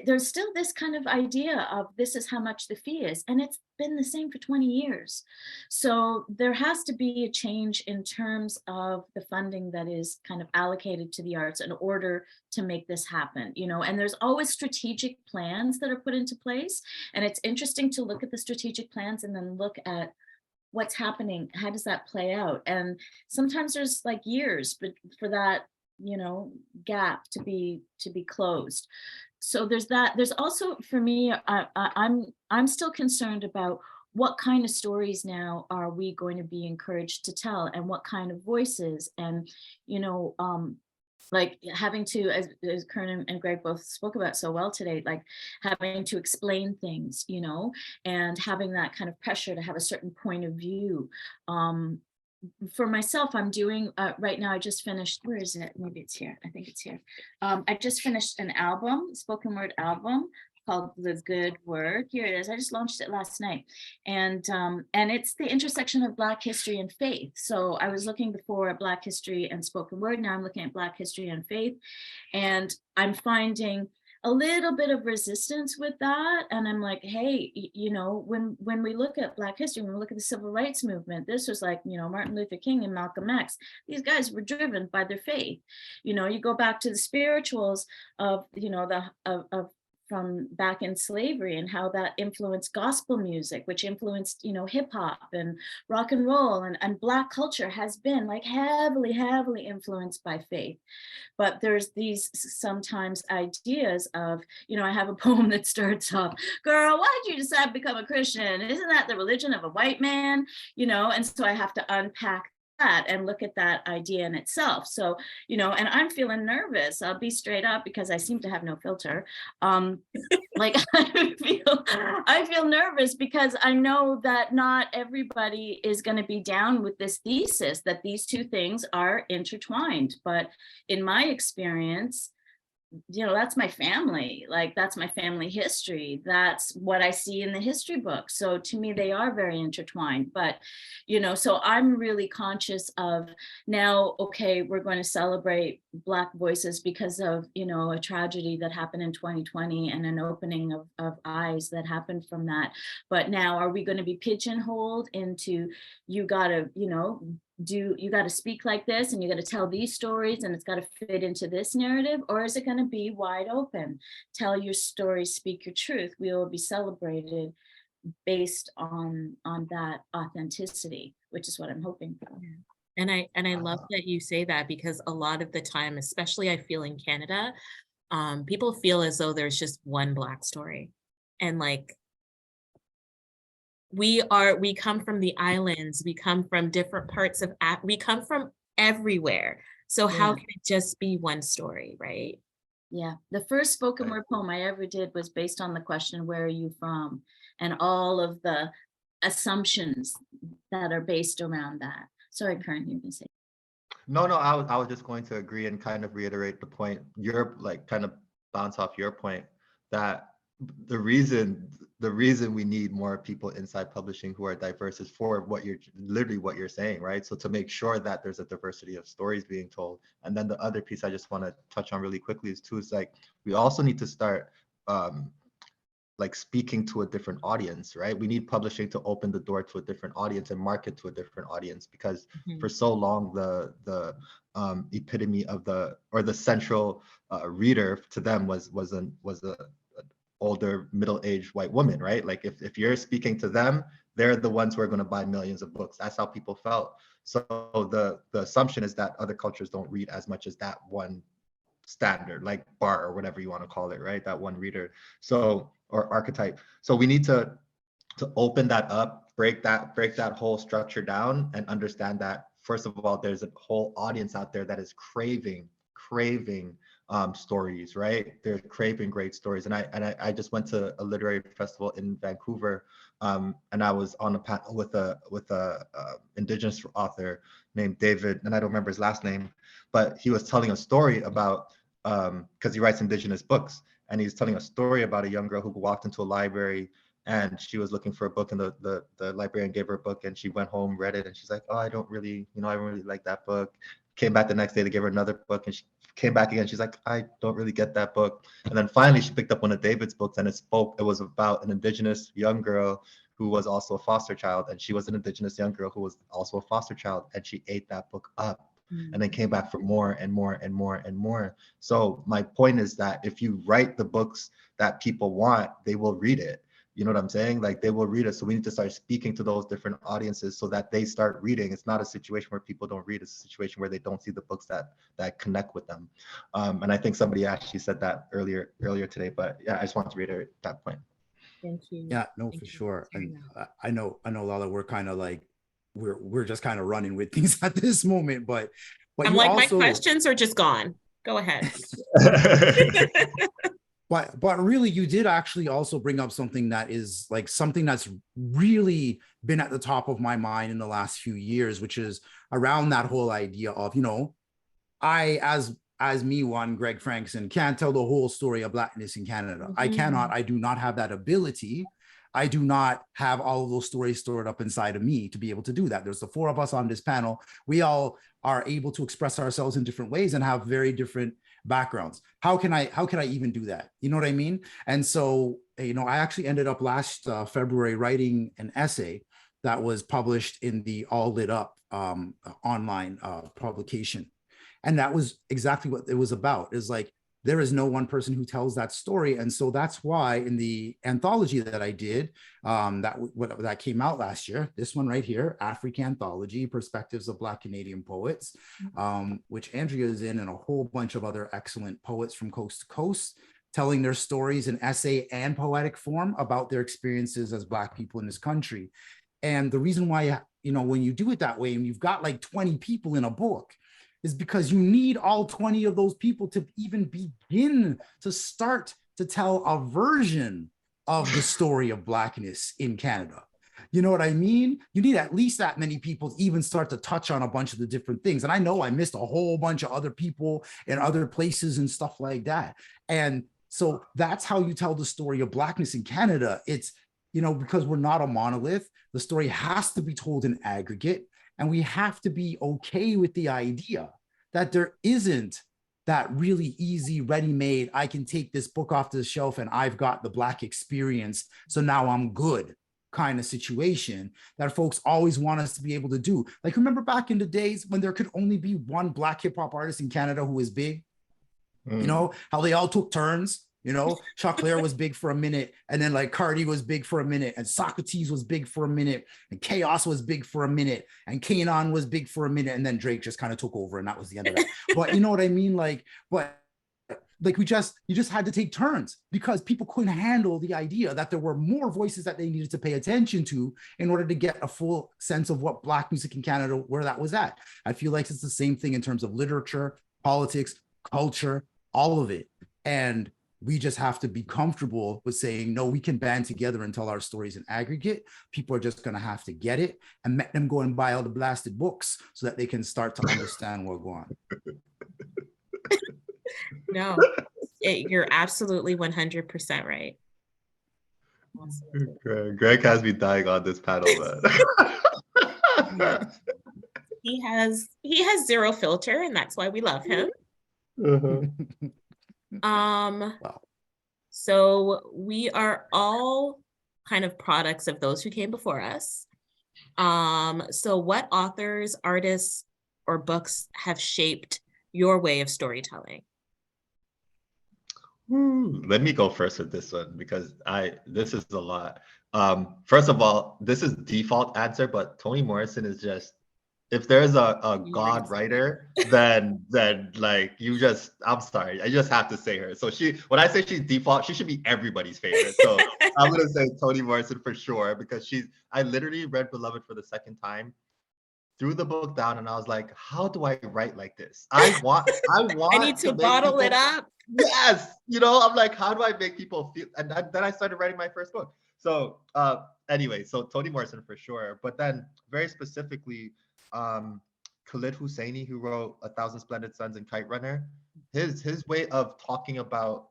there's still this kind of idea of this is how much the fee is, and it's been the same for 20 years. So there has to be a change in terms of the funding that is kind of allocated to the arts in order to make this happen, and there's always strategic plans that are put into place. And it's interesting to look at the strategic plans and then look at what's happening, how does that play out? And sometimes there's like years, but for that, gap to be closed. So there's that. There's also, for me, I'm still concerned about what kind of stories now are we going to be encouraged to tell, and what kind of voices, and like having to, as Kern and Greg both spoke about so well today, like having to explain things, and having that kind of pressure to have a certain point of view. For myself, I'm doing right now, I just finished, where is it? Maybe it's here. I think it's here. I just finished an album, spoken word album, called The Good Word. Here it is. I just launched it last night. And it's the intersection of Black history and faith. So I was looking before at Black history and spoken word. Now I'm looking at Black history and faith. And I'm finding a little bit of resistance with that. And I'm like, hey, you know, when we look at Black history, when we look at the civil rights movement, this was like, you know, Martin Luther King and Malcolm X. These guys were driven by their faith. You know, you go back to the spirituals of, you know, of from back in slavery and how that influenced gospel music, which influenced, you know, hip hop and rock and roll, and Black culture has been like heavily influenced by faith. But there's these sometimes ideas of, you know, I have a poem that starts off, girl, why did you decide to become a Christian? Isn't that the religion of a white man? You know, and so I have to unpack that and look at that idea in itself. So, you know, and I'm feeling nervous. I'll be straight up because I seem to have no filter. Like I feel nervous because I know that not everybody is going to be down with this thesis that these two things are intertwined. But in my experience, you know, that's my family, like that's my family history. That's what I see in the history book. So to me, they are very intertwined. But, you know, so I'm really conscious of now, okay, we're going to celebrate Black voices because of, you know, a tragedy that happened in 2020 and an opening of eyes that happened from that. But now are we going to be pigeonholed into, you got to, you know, you got to speak like this and you got to tell these stories and it's got to fit into this narrative? Or is it going to be wide open? Tell your story, speak your truth. We will be celebrated based on that authenticity, which is what I'm hoping for. And I love that you say that, because a lot of the time, especially I feel in Canada, people feel as though there's just one Black story. And like, we come from the islands, we come from different parts of, we come from everywhere. So how can it just be one story, right? Yeah, the first spoken word poem I ever did was based on the question, where are you from? And all of the assumptions that are based around that. Sorry, Kern, you can say. No, I was just going to agree and kind of reiterate the point. You're like kind of bounce off your point that the reason we need more people inside publishing who are diverse is for what you're saying, right? So to make sure that there's a diversity of stories being told. And then the other piece I just want to touch on really quickly is like we also need to start like speaking to a different audience, right? We need publishing to open the door to a different audience and market to a different audience, because for so long the epitome of the central reader to them was a older middle-aged white woman, right? Like if you're speaking to them, they're the ones who are going to buy millions of books. That's how people felt. So the assumption is that other cultures don't read as much as that one standard, like bar or whatever you want to call it, right? That one reader. So, or archetype. So we need to open that up, break that whole structure down, and understand that first of all, there's a whole audience out there that is craving stories, right? They're craving great stories. And I just went to a literary festival in Vancouver, and I was on a panel with a Indigenous author named David, and I don't remember his last name, but he was telling a story about, because he writes Indigenous books, and he's telling a story about a young girl who walked into a library and she was looking for a book, and the librarian gave her a book, and she went home, read it, and she's like, oh, I don't really like that book. Came back the next day to give her another book, and she came back again. She's like, I don't really get that book. And then finally she picked up one of David's books, and it was about an Indigenous young girl who was also a foster child. And she was an Indigenous young girl who was also a foster child. And she ate that book up and then came back for more and more and more and more. So my point is that if you write the books that people want, they will read it. You know what I'm saying? Like they will read it. So we need to start speaking to those different audiences so that they start reading. It's not a situation where people don't read. It's a situation where they don't see the books that connect with them. And I think somebody actually said that earlier today, but yeah, I just want to reiterate that point. Thank you. Yeah, no, for sure. And I know, Lalaa, we're kind of like, we're just kind of running with things at this moment, but I'm like, also, my questions are just gone. Go ahead. But really, you did actually also bring up something that is like something that's really been at the top of my mind in the last few years, which is around that whole idea of, you know, I, as as me, one Greg Frankson, can't tell the whole story of Blackness in Canada. I cannot. I do not have that ability. I do not have all of those stories stored up inside of me to be able to do that. There's the four of us on this panel. We all are able to express ourselves in different ways and have very different backgrounds. How can I even do that? You know what I mean? And so, you know, I actually ended up last February writing an essay that was published in the All Lit Up online publication. And that was exactly what it was about. Is like, there is no one person who tells that story. And so that's why in the anthology that I did, that came out last year, this one right here, African Anthology, Perspectives of Black Canadian Poets, which Andrea is in, and a whole bunch of other excellent poets from coast to coast, telling their stories in essay and poetic form about their experiences as Black people in this country. And the reason why, you know, when you do it that way and you've got like 20 people in a book, is because you need all 20 of those people to even begin to start to tell a version of the story of Blackness in Canada. You know what I mean? You need at least that many people to even start to touch on a bunch of the different things. And I know I missed a whole bunch of other people in other places and stuff like that. And so that's how you tell the story of Blackness in Canada. It's, you know, because we're not a monolith, the story has to be told in aggregate. And we have to be okay with the idea that there isn't that really easy, ready-made, I can take this book off the shelf and I've got the Black experience, so now I'm good kind of situation that folks always want us to be able to do. Like, remember back in the days when there could only be one Black hip hop artist in Canada who was big? You know, how they all took turns. You know, Choclair was big for a minute, and then like Cardi was big for a minute, and Socrates was big for a minute, and Chaos was big for a minute, and Kanon was big for a minute, and then Drake just kind of took over, and that was the end of that. But you know what I mean? Like, but like you just had to take turns because people couldn't handle the idea that there were more voices that they needed to pay attention to in order to get a full sense of what Black music in Canada, where that was at. I feel like it's the same thing in terms of literature, politics, culture, all of it. And we just have to be comfortable with saying, no, we can band together and tell our stories in aggregate. People are just going to have to get it and let them go and buy all the blasted books so that they can start to understand what's going on. No, you're absolutely 100% right. Greg has me dying on this panel, man. He has zero filter, and that's why we love him. Wow. So we are all kind of products of those who came before us. So what authors, artists, or books have shaped your way of storytelling? Let me go first with this one because this is a lot. First of all, this is default answer, but Toni Morrison is just, if there's a God writer, then like I'm sorry, I just have to say her. So when I say she's default, she should be everybody's favorite. So I'm gonna say Toni Morrison for sure, because I literally read Beloved for the second time, threw the book down, and I was like, how do I write like this? I want I need to bottle it up. Yes, you know, I'm like, how do I make people feel? And then I started writing my first book. So anyway, so Toni Morrison for sure, but then very specifically, Khalid Hosseini, who wrote 1,000 Splendid Suns and Kite Runner, his way of talking about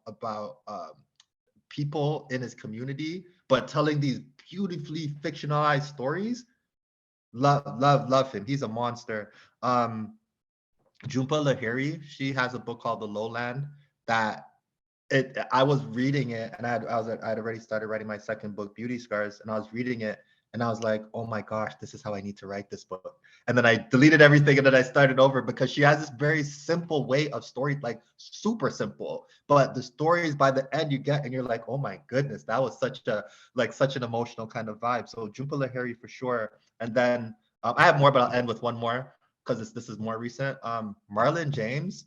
people in his community, but telling these beautifully fictionalized stories, love him. He's a monster. Jhumpa Lahiri, she has a book called The Lowland that I was reading it, and I'd already started writing my second book, Beauty Scars, and I was reading it, and I was like, oh my gosh, this is how I need to write this book. And then I deleted everything, and then I started over, because she has this very simple way of story, like super simple, but the stories by the end you get, and you're like, oh my goodness, that was such an emotional kind of vibe. So Jhumpa Lahiri for sure. And then I have more, but I'll end with one more because this is more recent. Marlon James.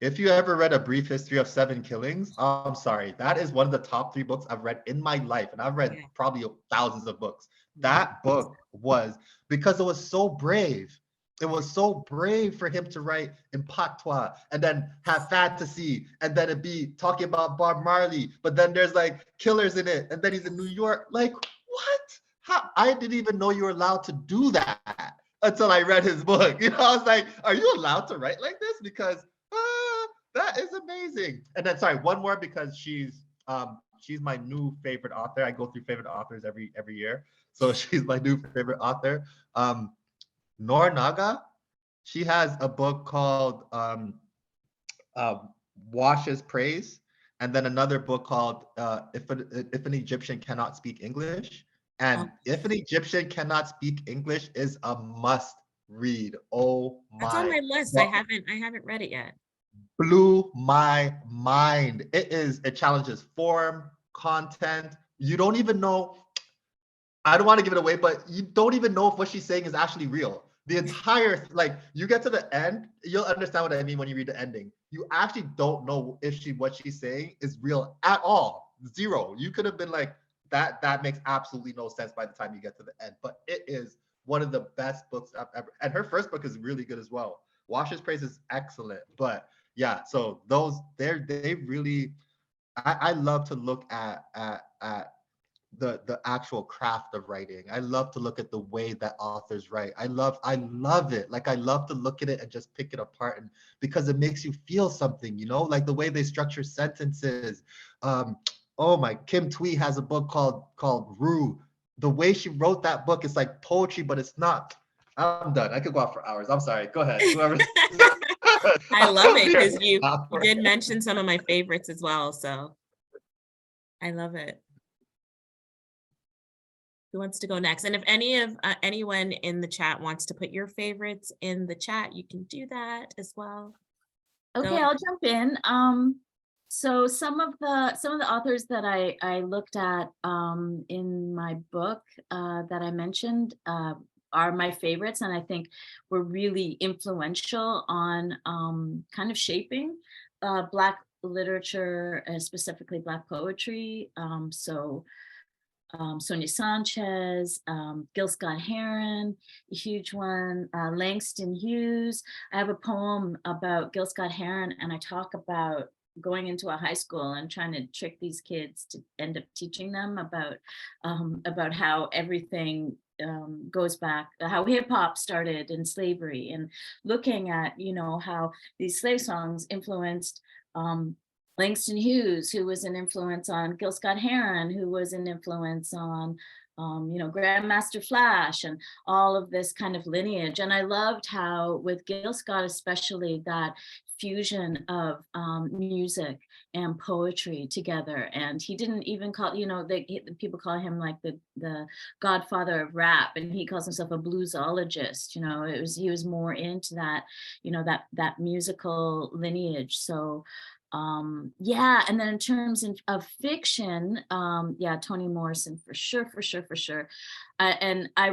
If you ever read A Brief History of 7 Killings, I'm sorry, that is one of the top 3 books I've read in my life. And I've read probably thousands of books. That book was, because it was so brave. It was so brave for him to write in patois and then have fantasy and then it be talking about Bob Marley, but then there's like killers in it and then he's in New York. Like, what? How? I didn't even know you were allowed to do that until I read his book. You know, I was like, are you allowed to write like this? Because That is amazing. And then sorry, one more because she's my new favorite author. I go through favorite authors every year. So she's my new favorite author. Noor Naga. She has a book called Wash's Praise, and then another book called if an Egyptian Cannot Speak English. And If an Egyptian Cannot Speak English is a must read. Oh my! That's on my list. God. I haven't read it yet. Blew my mind. It challenges form, content. You don't even know. I don't want to give it away, but you don't even know if what she's saying is actually real. The entire, like, you get to the end, you'll understand what I mean when you read the ending. You actually don't know if what she's saying is real at all. Zero. You could have been like, that makes absolutely no sense by the time you get to the end. But it is one of the best books I've ever. And her first book is really good as well. Wash's Praise is excellent. But yeah, so they really, I love to look at the actual craft of writing. I love to look at the way that authors write. I love it. Like, I love to look at it and just pick it apart, and because it makes you feel something, like the way they structure sentences. Kim Twee has a book called Rue. The way she wrote that book is like poetry, but it's not. I'm done. I could go on for hours. I'm sorry. Go ahead. Whoever. I love it because you did mention some of my favorites as well. So I love it. Who wants to go next? And if anyone in the chat wants to put your favorites in the chat, you can do that as well. Okay, I'll jump in. So some of the authors that I looked at in my book that I mentioned are my favorites, and I think were really influential on kind of shaping Black literature, specifically Black poetry. Sonia Sanchez, Gil Scott-Heron, a huge one, Langston Hughes. I have a poem about Gil Scott-Heron, and I talk about going into a high school and trying to trick these kids to end up teaching them about how everything goes back, how hip hop started in slavery, and looking at, how these slave songs influenced Langston Hughes, who was an influence on Gil Scott-Heron, who was an influence on, Grandmaster Flash, and all of this kind of lineage. And I loved how, with Gil Scott especially, that fusion of music and poetry together. And he didn't even call, people call him like the godfather of rap, and he calls himself a bluesologist. He was more into that, that musical lineage. So and then in terms of fiction, Toni Morrison for sure. And I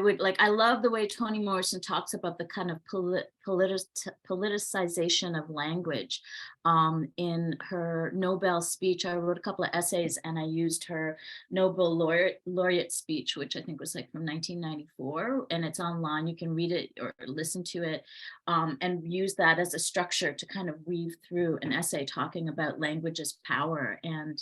love the way Toni Morrison talks about the kind of politicization of language. In her Nobel speech, I wrote a couple of essays, and I used her Nobel laureate speech, which I think was like from 1994, and it's online. You can read it or listen to it, and use that as a structure to kind of weave through an essay talking about language as power. And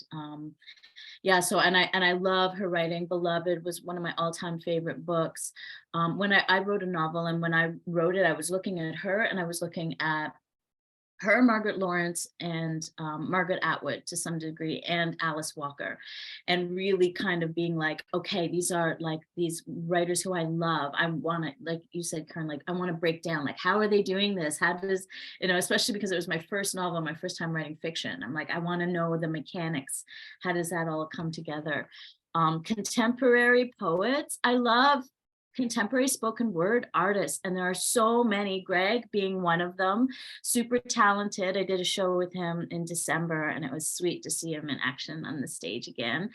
so I love her writing. Beloved was one of my all-time favorite books. When I wrote a novel, and when I wrote it, I was looking at her, and I was looking at her, Margaret Lawrence, and Margaret Atwood to some degree, and Alice Walker, and really kind of being like, okay, these are like these writers who I love. I want to, like you said, Kern, like I want to break down, like, how are they doing this? How does, especially because it was my first novel, my first time writing fiction. I'm like, I want to know the mechanics. How does that all come together? Contemporary poets, I love contemporary spoken word artists, and there are so many, Greg being one of them, super talented. I did a show with him in December, and it was sweet to see him in action on the stage again.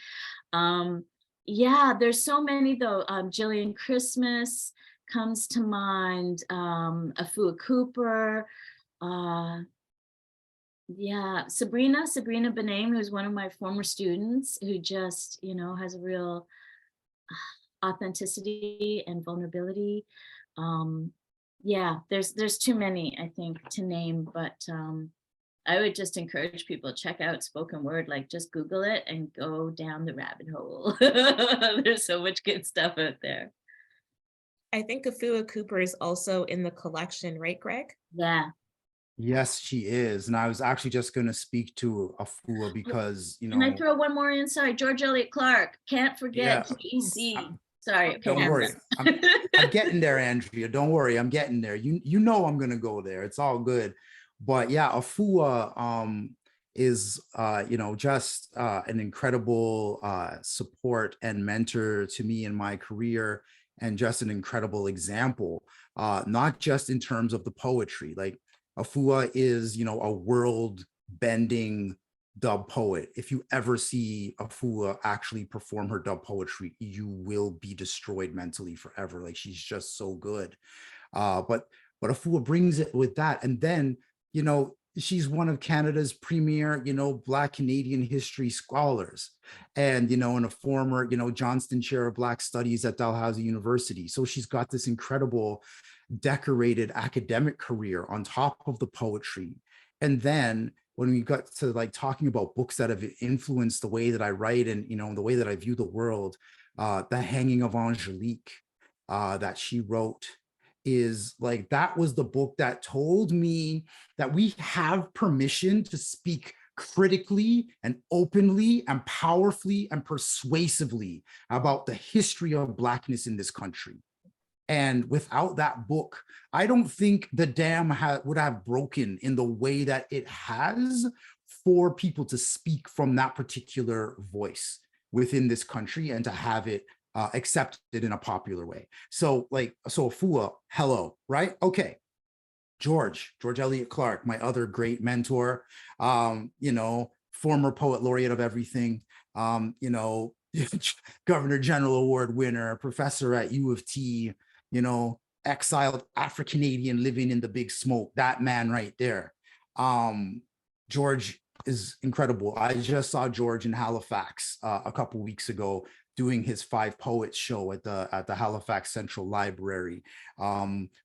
There's so many though. Jillian Christmas comes to mind, Afua Cooper, Sabrina Benaim, who's one of my former students, who just, has a real authenticity and vulnerability. There's too many, I think, to name, but I would just encourage people to check out spoken word. Like, just Google it and go down the rabbit hole. There's so much good stuff out there. I think Afua Cooper is also in the collection, right, Greg? Yeah. Yes, she is. And I was actually just going to speak to Afua because, Can I throw one more in? Sorry, George Eliot Clark. Can't forget yeah, GEC. Sorry. Okay, don't I'm worry. done. I'm getting there, Andrea. Don't worry. I'm getting there. You know I'm going to go there. It's all good. But yeah, Afua is, just an incredible support and mentor to me in my career, and just an incredible example, not just in terms of the poetry. Like, Afua is, a world bending dub poet. If you ever see Afua actually perform her dub poetry, you will be destroyed mentally forever. Like, she's just so good. But Afua brings it with that. And then, she's one of Canada's premier, Black Canadian history scholars, and, and a former, Johnston Chair of Black Studies at Dalhousie University. So she's got this incredible decorated academic career on top of the poetry. And then when we got to like talking about books that have influenced the way that I write and, the way that I view the world, The Hanging of Angelique that she wrote is like, that was the book that told me that we have permission to speak critically and openly and powerfully and persuasively about the history of Blackness in this country. And without that book, I don't think the dam would have broken in the way that it has for people to speak from that particular voice within this country and to have it accepted in a popular way. So Afua, hello, right? Okay. George Eliot Clark, my other great mentor, former poet laureate of everything, Governor General Award winner, professor at U of T, exiled Afro-Canadian living in the big smoke, that man right there. George is incredible. I just saw George in Halifax a couple weeks ago doing his 5 Poets show at the Halifax Central Library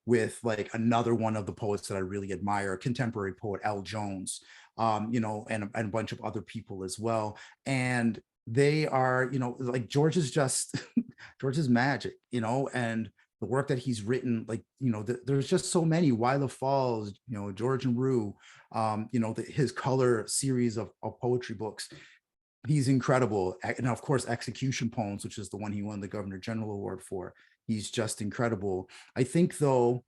with like another one of the poets that I really admire, contemporary poet L. Jones, and a bunch of other people as well. And they are, like George is just, George is magic, and the work that he's written, like, there's just so many, Willa Falls, George and Rue, his color series of poetry books. He's incredible. And of course, Execution Poems, which is the one he won the Governor General Award for. He's just incredible. I think though,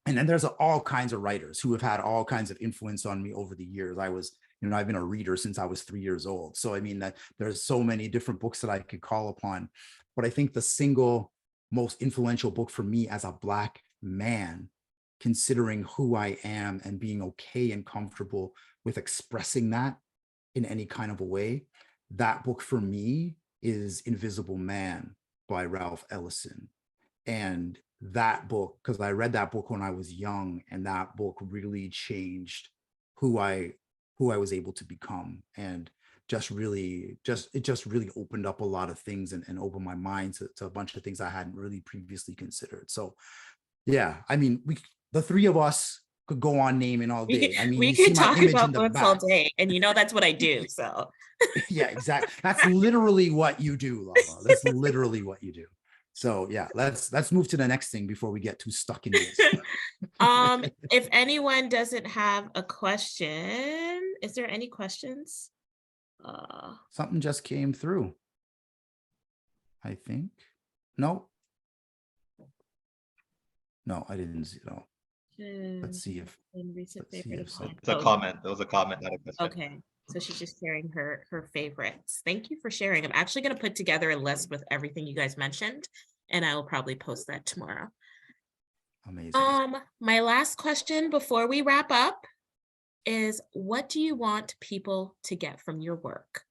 and then there's all kinds of writers who have had all kinds of influence on me over the years. I've been a reader since I was 3 years old. So I mean that there's so many different books that I could call upon. But I think the single most influential book for me as a Black man, considering who I am and being okay and comfortable with expressing that in any kind of a way, that book for me is Invisible Man by Ralph Ellison. And that book, because I read that book when I was young, and that book really changed who I was able to become, and it just really opened up a lot of things and opened my mind to a bunch of things I hadn't really previously considered. So yeah, I mean, the three of us could go on naming all day. I mean, we you see could my talk image about in the books all back. day, and that's what I do. So Yeah, exactly. That's literally what you do, Lalaa. That's literally what you do. So yeah, let's move to the next thing before we get too stuck in this. If anyone doesn't have a question, is there any questions? Something just came through, I think. No, I didn't see it. No. Let's see if recent favorite. It's a comment. There was a comment, not a question. Okay, so she's just sharing her favorites. Thank you for sharing. I'm actually going to put together a list with everything you guys mentioned, and I will probably post that tomorrow. Amazing. My last question before we wrap up is, what do you want people to get from your work?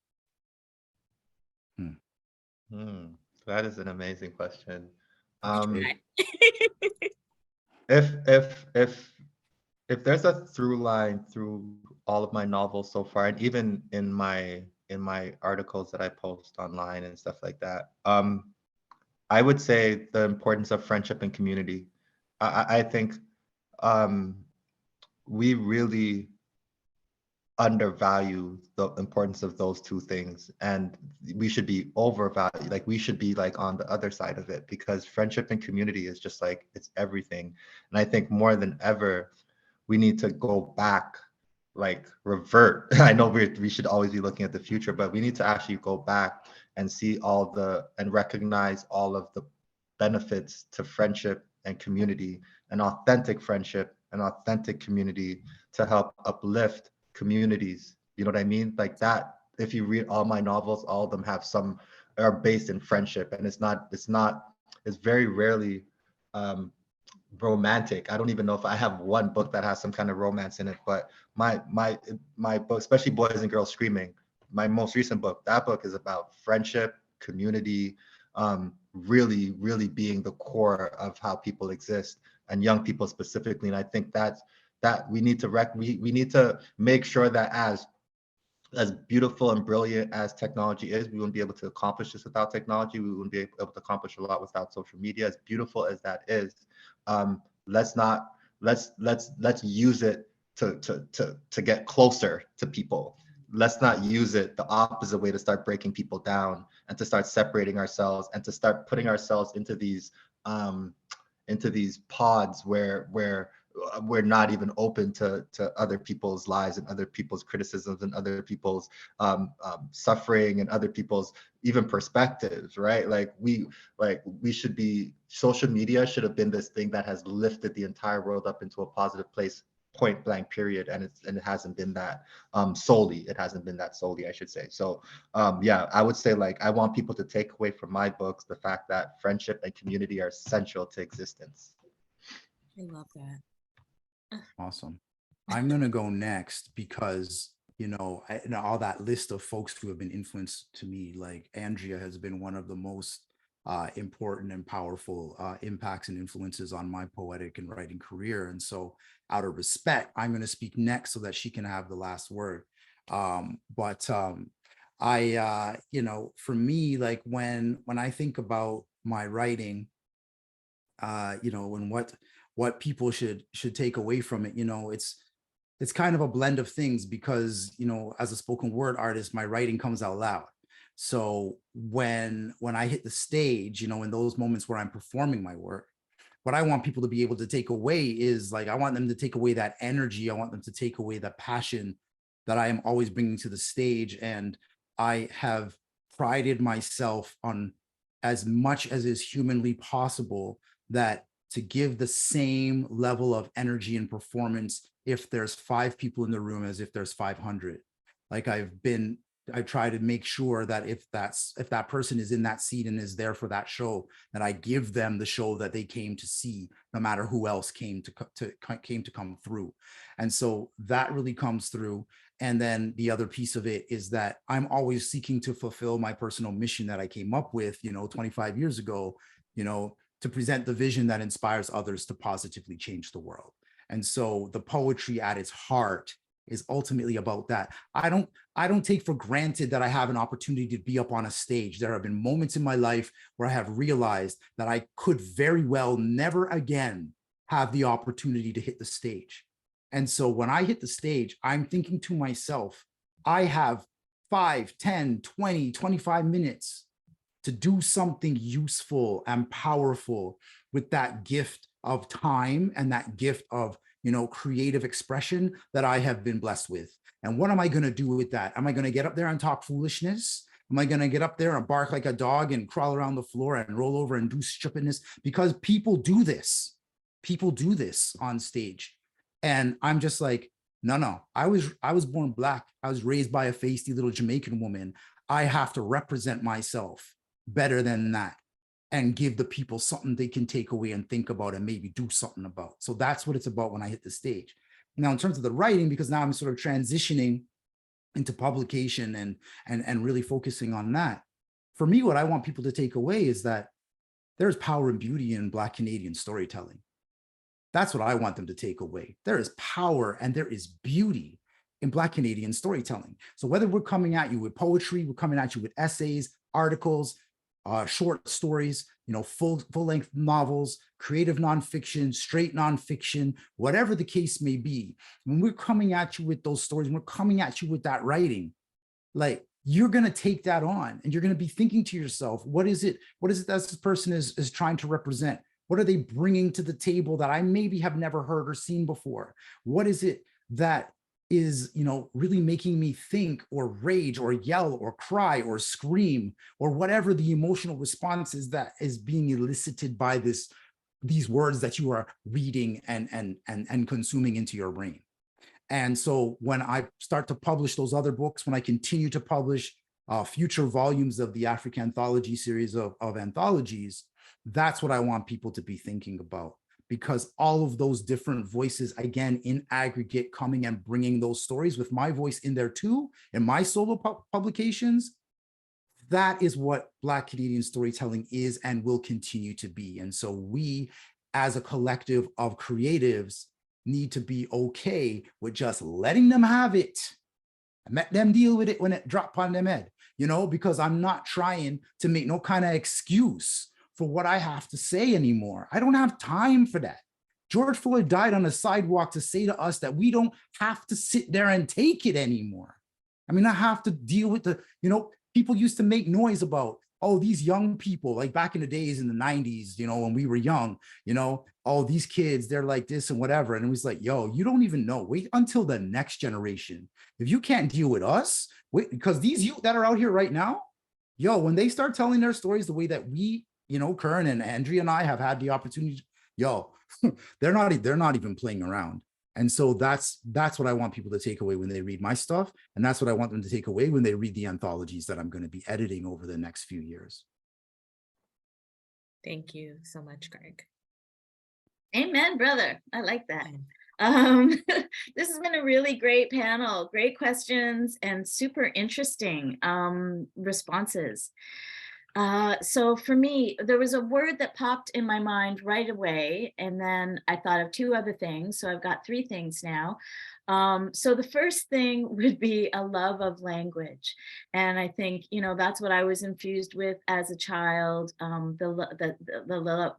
That is an amazing question. If there's a through line through all of my novels so far, and even in my articles that I post online and stuff like that, I would say the importance of friendship and community. I think we really undervalue the importance of those two things, and we should be overvalued. Like, we should be like on the other side of it, because friendship and community is just like, it's everything. And I think more than ever, we need to go back, like revert. I know we should always be looking at the future, but we need to actually go back and see and recognize all of the benefits to friendship and community, and authentic friendship and authentic community to help uplift communities. You know what I mean? Like that, if you read all my novels, all of them are based in friendship, and it's very rarely romantic. I don't even know if I have one book that has some kind of romance in it, but my book, especially Boys and Girls Screaming, my most recent book, that book is about friendship, community, really, really being the core of how people exist, and young people specifically. And I think that we need to make sure that as beautiful and brilliant as technology is, we wouldn't be able to accomplish this without technology. We wouldn't be able to accomplish a lot without social media. As beautiful as that is, let's use it to get closer to people. Let's not use it the opposite way, to start breaking people down and to start separating ourselves and to start putting ourselves into these pods where we're not even open to other people's lives and other people's criticisms and other people's suffering and other people's even perspectives, right? Social media should have been this thing that has lifted the entire world up into a positive place, point blank, period. And it hasn't been that solely. It hasn't been that solely, I should say. So yeah, I would say, like, I want people to take away from my books the fact that friendship and community are essential to existence. I love that. Awesome. I'm going to go next because, all that list of folks who have been influenced to me, like Andrea has been one of the most important and powerful impacts and influences on my poetic and writing career. And so out of respect, I'm going to speak next so that she can have the last word. For me, like when I think about my writing, and what people should take away from it, it's kind of a blend of things because, as a spoken word artist, my writing comes out loud. So when I hit the stage, in those moments where I'm performing my work, what I want people to be able to take away is, like, I want them to take away that energy. I want them to take away the passion that I am always bringing to the stage. And I have prided myself on, as much as is humanly possible, that to give the same level of energy and performance if there's 5 people in the room as if there's 500. Like I try to make sure that if that person is in that seat and is there for that show, that I give them the show that they came to see, no matter who else came to come through. And so that really comes through. And then the other piece of it is that I'm always seeking to fulfill my personal mission that I came up with, 25 years ago, to present the vision that inspires others to positively change the world. And so the poetry at its heart is ultimately about that. I don't take for granted that I have an opportunity to be up on a stage. There have been moments in my life where I have realized that I could very well never again have the opportunity to hit the stage. And so when I hit the stage, I'm thinking to myself, I have 5, 10, 20, 25 minutes to do something useful and powerful with that gift of time and that gift of, creative expression that I have been blessed with. And what am I going to do with that? Am I going to get up there and talk foolishness? Am I going to get up there and bark like a dog and crawl around the floor and roll over and do stupidness? Because people do this. People do this on stage. And I'm just like, no. I was born Black. I was raised by a feisty little Jamaican woman. I have to represent myself better than that and give the people something they can take away and think about and maybe do something about. So that's what it's about when I hit the stage. Now, in terms of the writing, because now I'm sort of transitioning into publication and really focusing on that. For me, what I want people to take away is that there's power and beauty in Black Canadian storytelling. That's what I want them to take away. There is power and there is beauty in Black Canadian storytelling. So whether we're coming at you with poetry, we're coming at you with essays, articles, short stories, full-length novels, creative nonfiction, straight nonfiction, whatever the case may be, when we're coming at you with those stories, when we're coming at you with that writing, like, you're going to take that on and you're going to be thinking to yourself, what is it that this person is trying to represent? What are they bringing to the table that I maybe have never heard or seen before? What is it that is, really making me think or rage or yell or cry or scream or whatever the emotional response is that is being elicited by these words that you are reading and consuming into your brain. And so when I start to publish those other books, when I continue to publish future volumes of the African Anthology series of anthologies, that's what I want people to be thinking about, because all of those different voices, again, in aggregate, coming and bringing those stories with my voice in there too, in my solo publications, that is what Black Canadian storytelling is and will continue to be. And so we, as a collective of creatives, need to be okay with just letting them have it and let them deal with it when it drops on them head, because I'm not trying to make no kind of excuse for what I have to say anymore. I don't have time for that. George Floyd died on a sidewalk to say to us that we don't have to sit there and take it anymore. I mean, I have to deal with people used to make noise about, oh, these young people, like back in the days in the 90s, when we were young, oh, these kids, they're like this and whatever. And it was like, yo, you don't even know. Wait until the next generation. If you can't deal with us, wait, because these youth that are out here right now, yo, when they start telling their stories the way that we, Kern and Andrea and I have had the opportunity, yo, they're not even playing around. And so that's what I want people to take away when they read my stuff. And that's what I want them to take away when they read the anthologies that I'm going to be editing over the next few years. Thank you so much, Greg. Amen, brother. I like that. This has been a really great panel, great questions and super interesting responses. So for me, there was a word that popped in my mind right away, and then I thought of two other things. So I've got three things now. So the first thing would be a love of language. And I think, that's what I was infused with as a child, the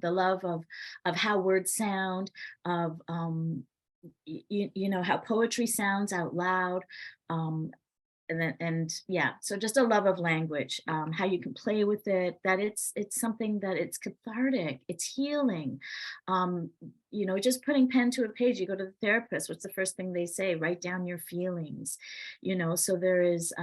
love of how words sound, of, how poetry sounds out loud. So just a love of language, how you can play with it, that it's something that it's cathartic, it's healing. Just putting pen to a page, you go to the therapist, what's the first thing they say? Write down your feelings, so there's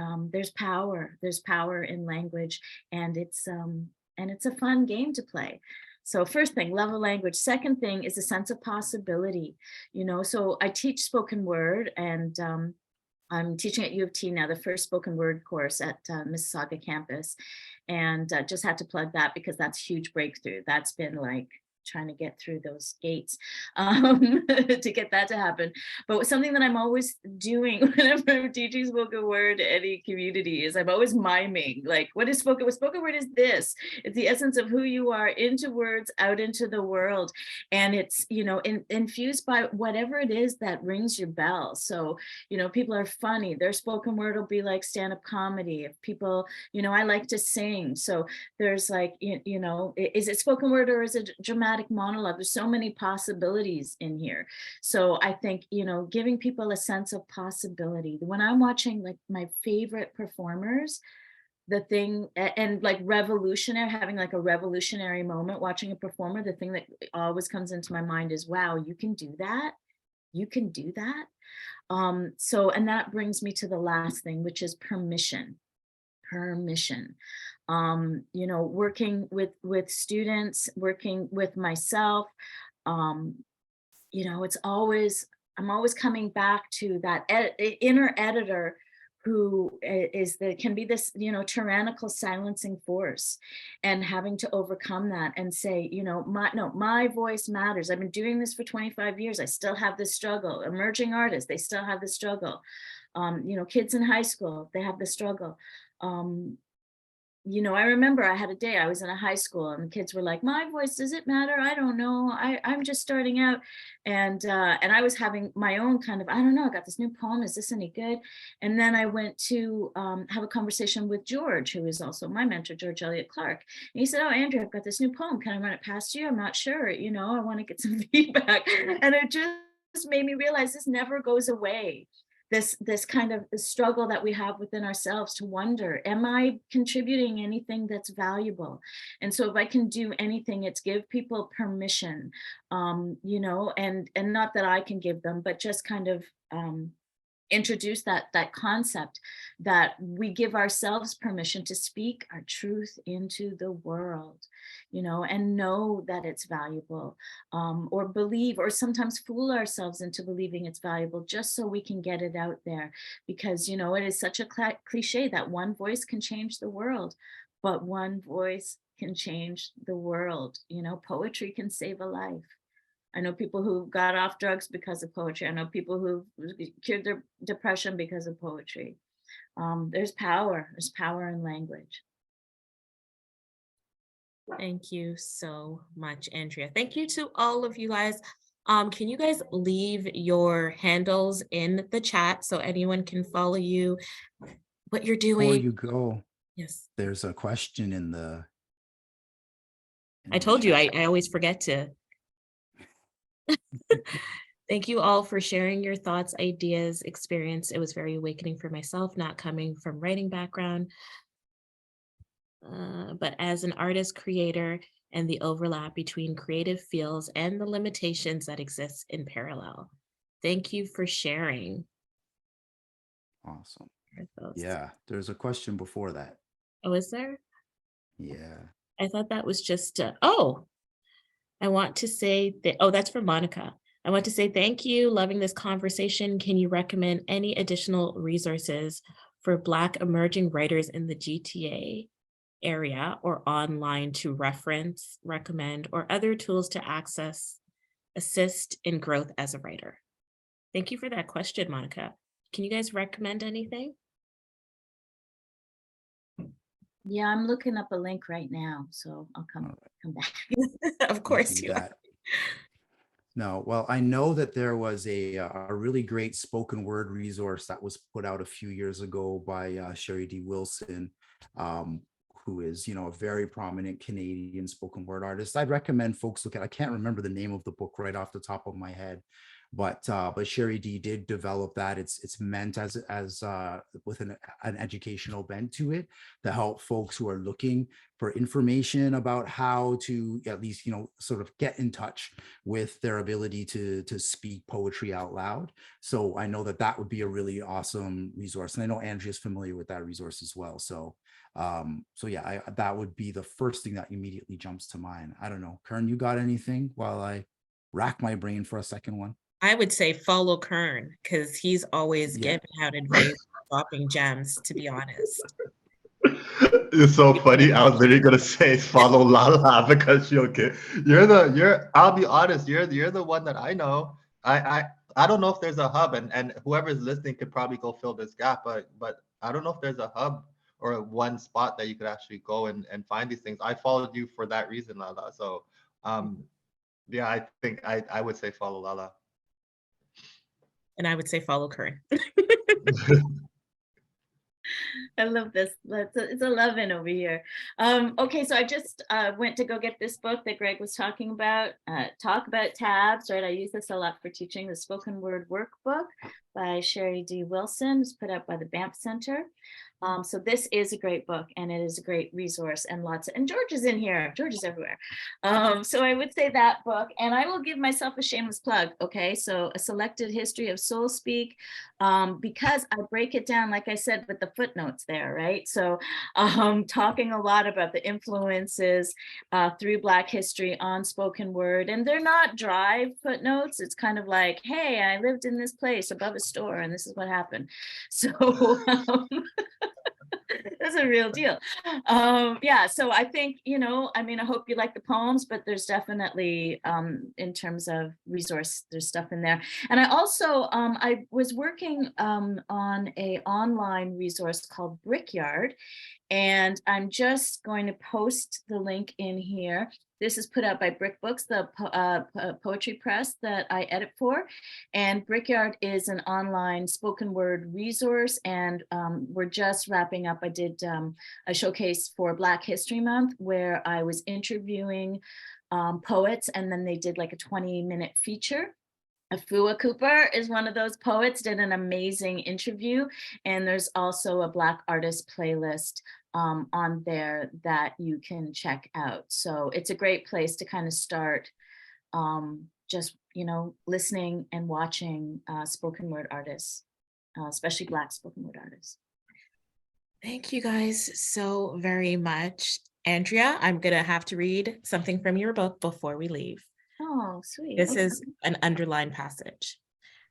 power in language, and it's a fun game to play. So first thing, love of language. Second thing is a sense of possibility, so I teach spoken word, and I'm teaching at U of T now, the first spoken word course at Mississauga campus, and just had to plug that because that's a huge breakthrough. That's been like trying to get through those gates to get that to happen. But something that I'm always doing whenever I'm teaching spoken word to any community is I'm always miming, like, what is spoken word? Spoken word is this. It's the essence of who you are, into words, out into the world. And it's, infused by whatever it is that rings your bell. So, people are funny. Their spoken word will be like stand-up comedy. If people, I like to sing. So there's like, is it spoken word or is it dramatic monologue? There's so many possibilities in here. So I think, giving people a sense of possibility. When I'm watching like my favorite performers, the thing, and like revolutionary, having like a revolutionary moment watching a performer, the thing that always comes into my mind is, wow, you can do that. You can do that. And that brings me to the last thing, which is permission. Working with students, working with myself, it's always, I'm always coming back to that inner editor who can be this, tyrannical silencing force, and having to overcome that and say, my voice matters. I've been doing this for 25 years. I still have this struggle. Emerging artists, they still have this struggle. Kids in high school, they have this struggle. I remember I had a day, I was in a high school and the kids were like, my voice, does it matter? I don't know. I'm just starting out. And I was having my own kind of, I don't know, I got this new poem. Is this any good? And then I went to have a conversation with George, who is also my mentor, George Elliott Clark. And he said, oh, Andrea, I've got this new poem. Can I run it past you? I'm not sure. I want to get some feedback. And it just made me realize this never goes away. this kind of struggle that we have within ourselves to wonder, am I contributing anything that's valuable? And so if I can do anything, it's give people permission, you know, and not that I can give them, but just kind of introduce that concept that we give ourselves permission to speak our truth into the world, you know, and know that it's valuable, or believe, or sometimes fool ourselves into believing it's valuable just so we can get it out there. Because, you know, it is such a cliche that one voice can change the world, but one voice can change the world. You know, poetry can save a life. I know people who got off drugs because of poetry. I know people who cured their depression because of poetry. There's power in language. Thank you so much, Andrea. Thank you to all of you guys. Can you guys leave your handles in the chat so anyone can follow you, what you're doing? Before you go, Yes. there's a question in the. I told you, I always forget to. Thank you all for sharing your thoughts, ideas, experience. It was very awakening for myself, not coming from writing background, but as an artist, creator, and the overlap between creative fields and the limitations that exist in parallel. Thank you for sharing. Awesome. Yeah, there's a question before that. Oh, is there? Yeah. I thought that was just, oh, I want to say that, oh, that's from Monica. I want to say thank you, loving this conversation. Can you recommend any additional resources for Black emerging writers in the GTA area or online to reference, recommend, or other tools to access, assist in growth as a writer? Thank you for that question, Monica. Can you guys recommend anything? Yeah, I'm looking up a link right now, so I'll come back. Of course you that. No, well, I know that there was a really great spoken word resource that was put out a few years ago by Sherry D. Wilson, who is, you know, a very prominent Canadian spoken word artist. I'd recommend folks look at. I can't remember the name of the book right off the top of my head, but Sherry D. did develop that. It's meant as with an educational bent to it to help folks who are looking for information about how to at least, you know, sort of get in touch with their ability to speak poetry out loud. So I know that that would be a really awesome resource, and I know Andrea's familiar with that resource as well. So yeah, that would be the first thing that immediately jumps to mind. I don't know, Kern, you got anything while I rack my brain for a second one? I would say follow Kern, because he's always giving out advice, dropping gems, to be honest. It's so funny. I was literally gonna say follow Lalaa because she'll get I'll be honest, you're the one that I know. I don't know if there's a hub, and whoever's listening could probably go fill this gap, but I don't know if there's a hub or one spot that you could actually go and find these things. I followed you for that reason, Lalaa. So yeah, I think I would say follow Lalaa. And I would say follow Kern. I love this. It's a love-in over here. Okay, so I just went to go get this book that Greg was talking about, Talk About Tabs, right? I use this a lot for teaching, the spoken word workbook by Sherry D. Wilson. It's put out by the Banff Center. So this is a great book, and it is a great resource, and and George is in here. George is everywhere. So I would say that book, and I will give myself a shameless plug. Okay, so A Selected History of Soul Speak, because I break it down, like I said, with the footnotes there, right? So talking a lot about the influences through Black history on spoken word, and they're not dry footnotes. It's kind of like, hey, I lived in this place above a store, and this is what happened. So that's a real deal. Yeah, so I think, you know, I mean, I hope you like the poems, but there's definitely, in terms of resource, there's stuff in there. And I also, I was working on an online resource called Brickyard, and I'm just going to post the link in here. This is put out by Brick Books, the poetry press that I edit for. And Brickyard is an online spoken word resource. And we're just wrapping up. I did a showcase for Black History Month where I was interviewing poets, and then they did like a 20-minute feature Afua Cooper is one of those poets, did an amazing interview. And there's also a Black artist playlist on there that you can check out. So it's a great place to kind of start just, you know, listening and watching spoken word artists, especially Black spoken word artists. Thank you guys so very much. Andrea, I'm gonna have to read something from your book before we leave. Oh, sweet. This is an underlined passage.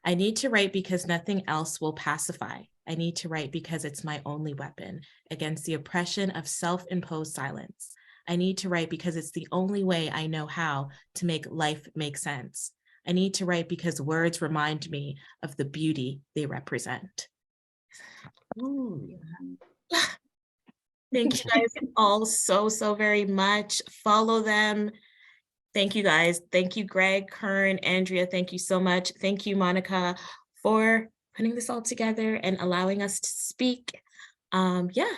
I need to write because nothing else will pacify. I need to write because it's my only weapon against the oppression of self-imposed silence. I need to write because it's the only way I know how to make life make sense. I need to write because words remind me of the beauty they represent. Ooh. Thank you guys all so very much. Follow them. Thank you guys. Thank you, Greg, Kern, Andrea. Thank you so much. Thank you, Monica, for putting this all together and allowing us to speak. Yeah.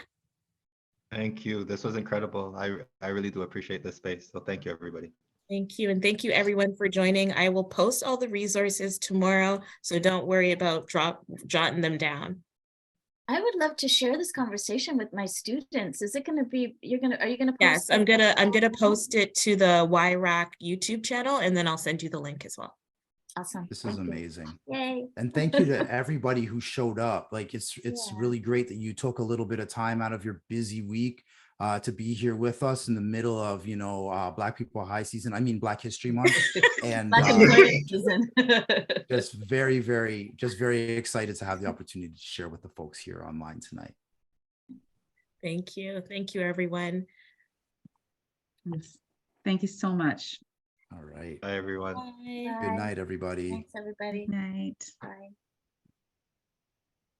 Thank you. This was incredible. I really do appreciate this space. So thank you, everybody. Thank you. And thank you everyone for joining. I will post all the resources tomorrow, so don't worry about jotting them down. I would love to share this conversation with my students. Is it going to be, are you going to post? Yes, I'm gonna post it to the YRAC YouTube channel, and then I'll send you the link as well. Awesome. This is amazing. Yay. And thank you to everybody who showed up. Like it's Yeah. really great that you took a little bit of time out of your busy week to be here with us in the middle of, you know, Black People High Season. I mean, Black History Month. And just very excited to have the opportunity to share with the folks here online tonight. Thank you. Thank you, everyone. Yes. Thank you so much. All right. Bye, everyone. Bye. Good night, everybody. Thanks, everybody. Good night. Bye.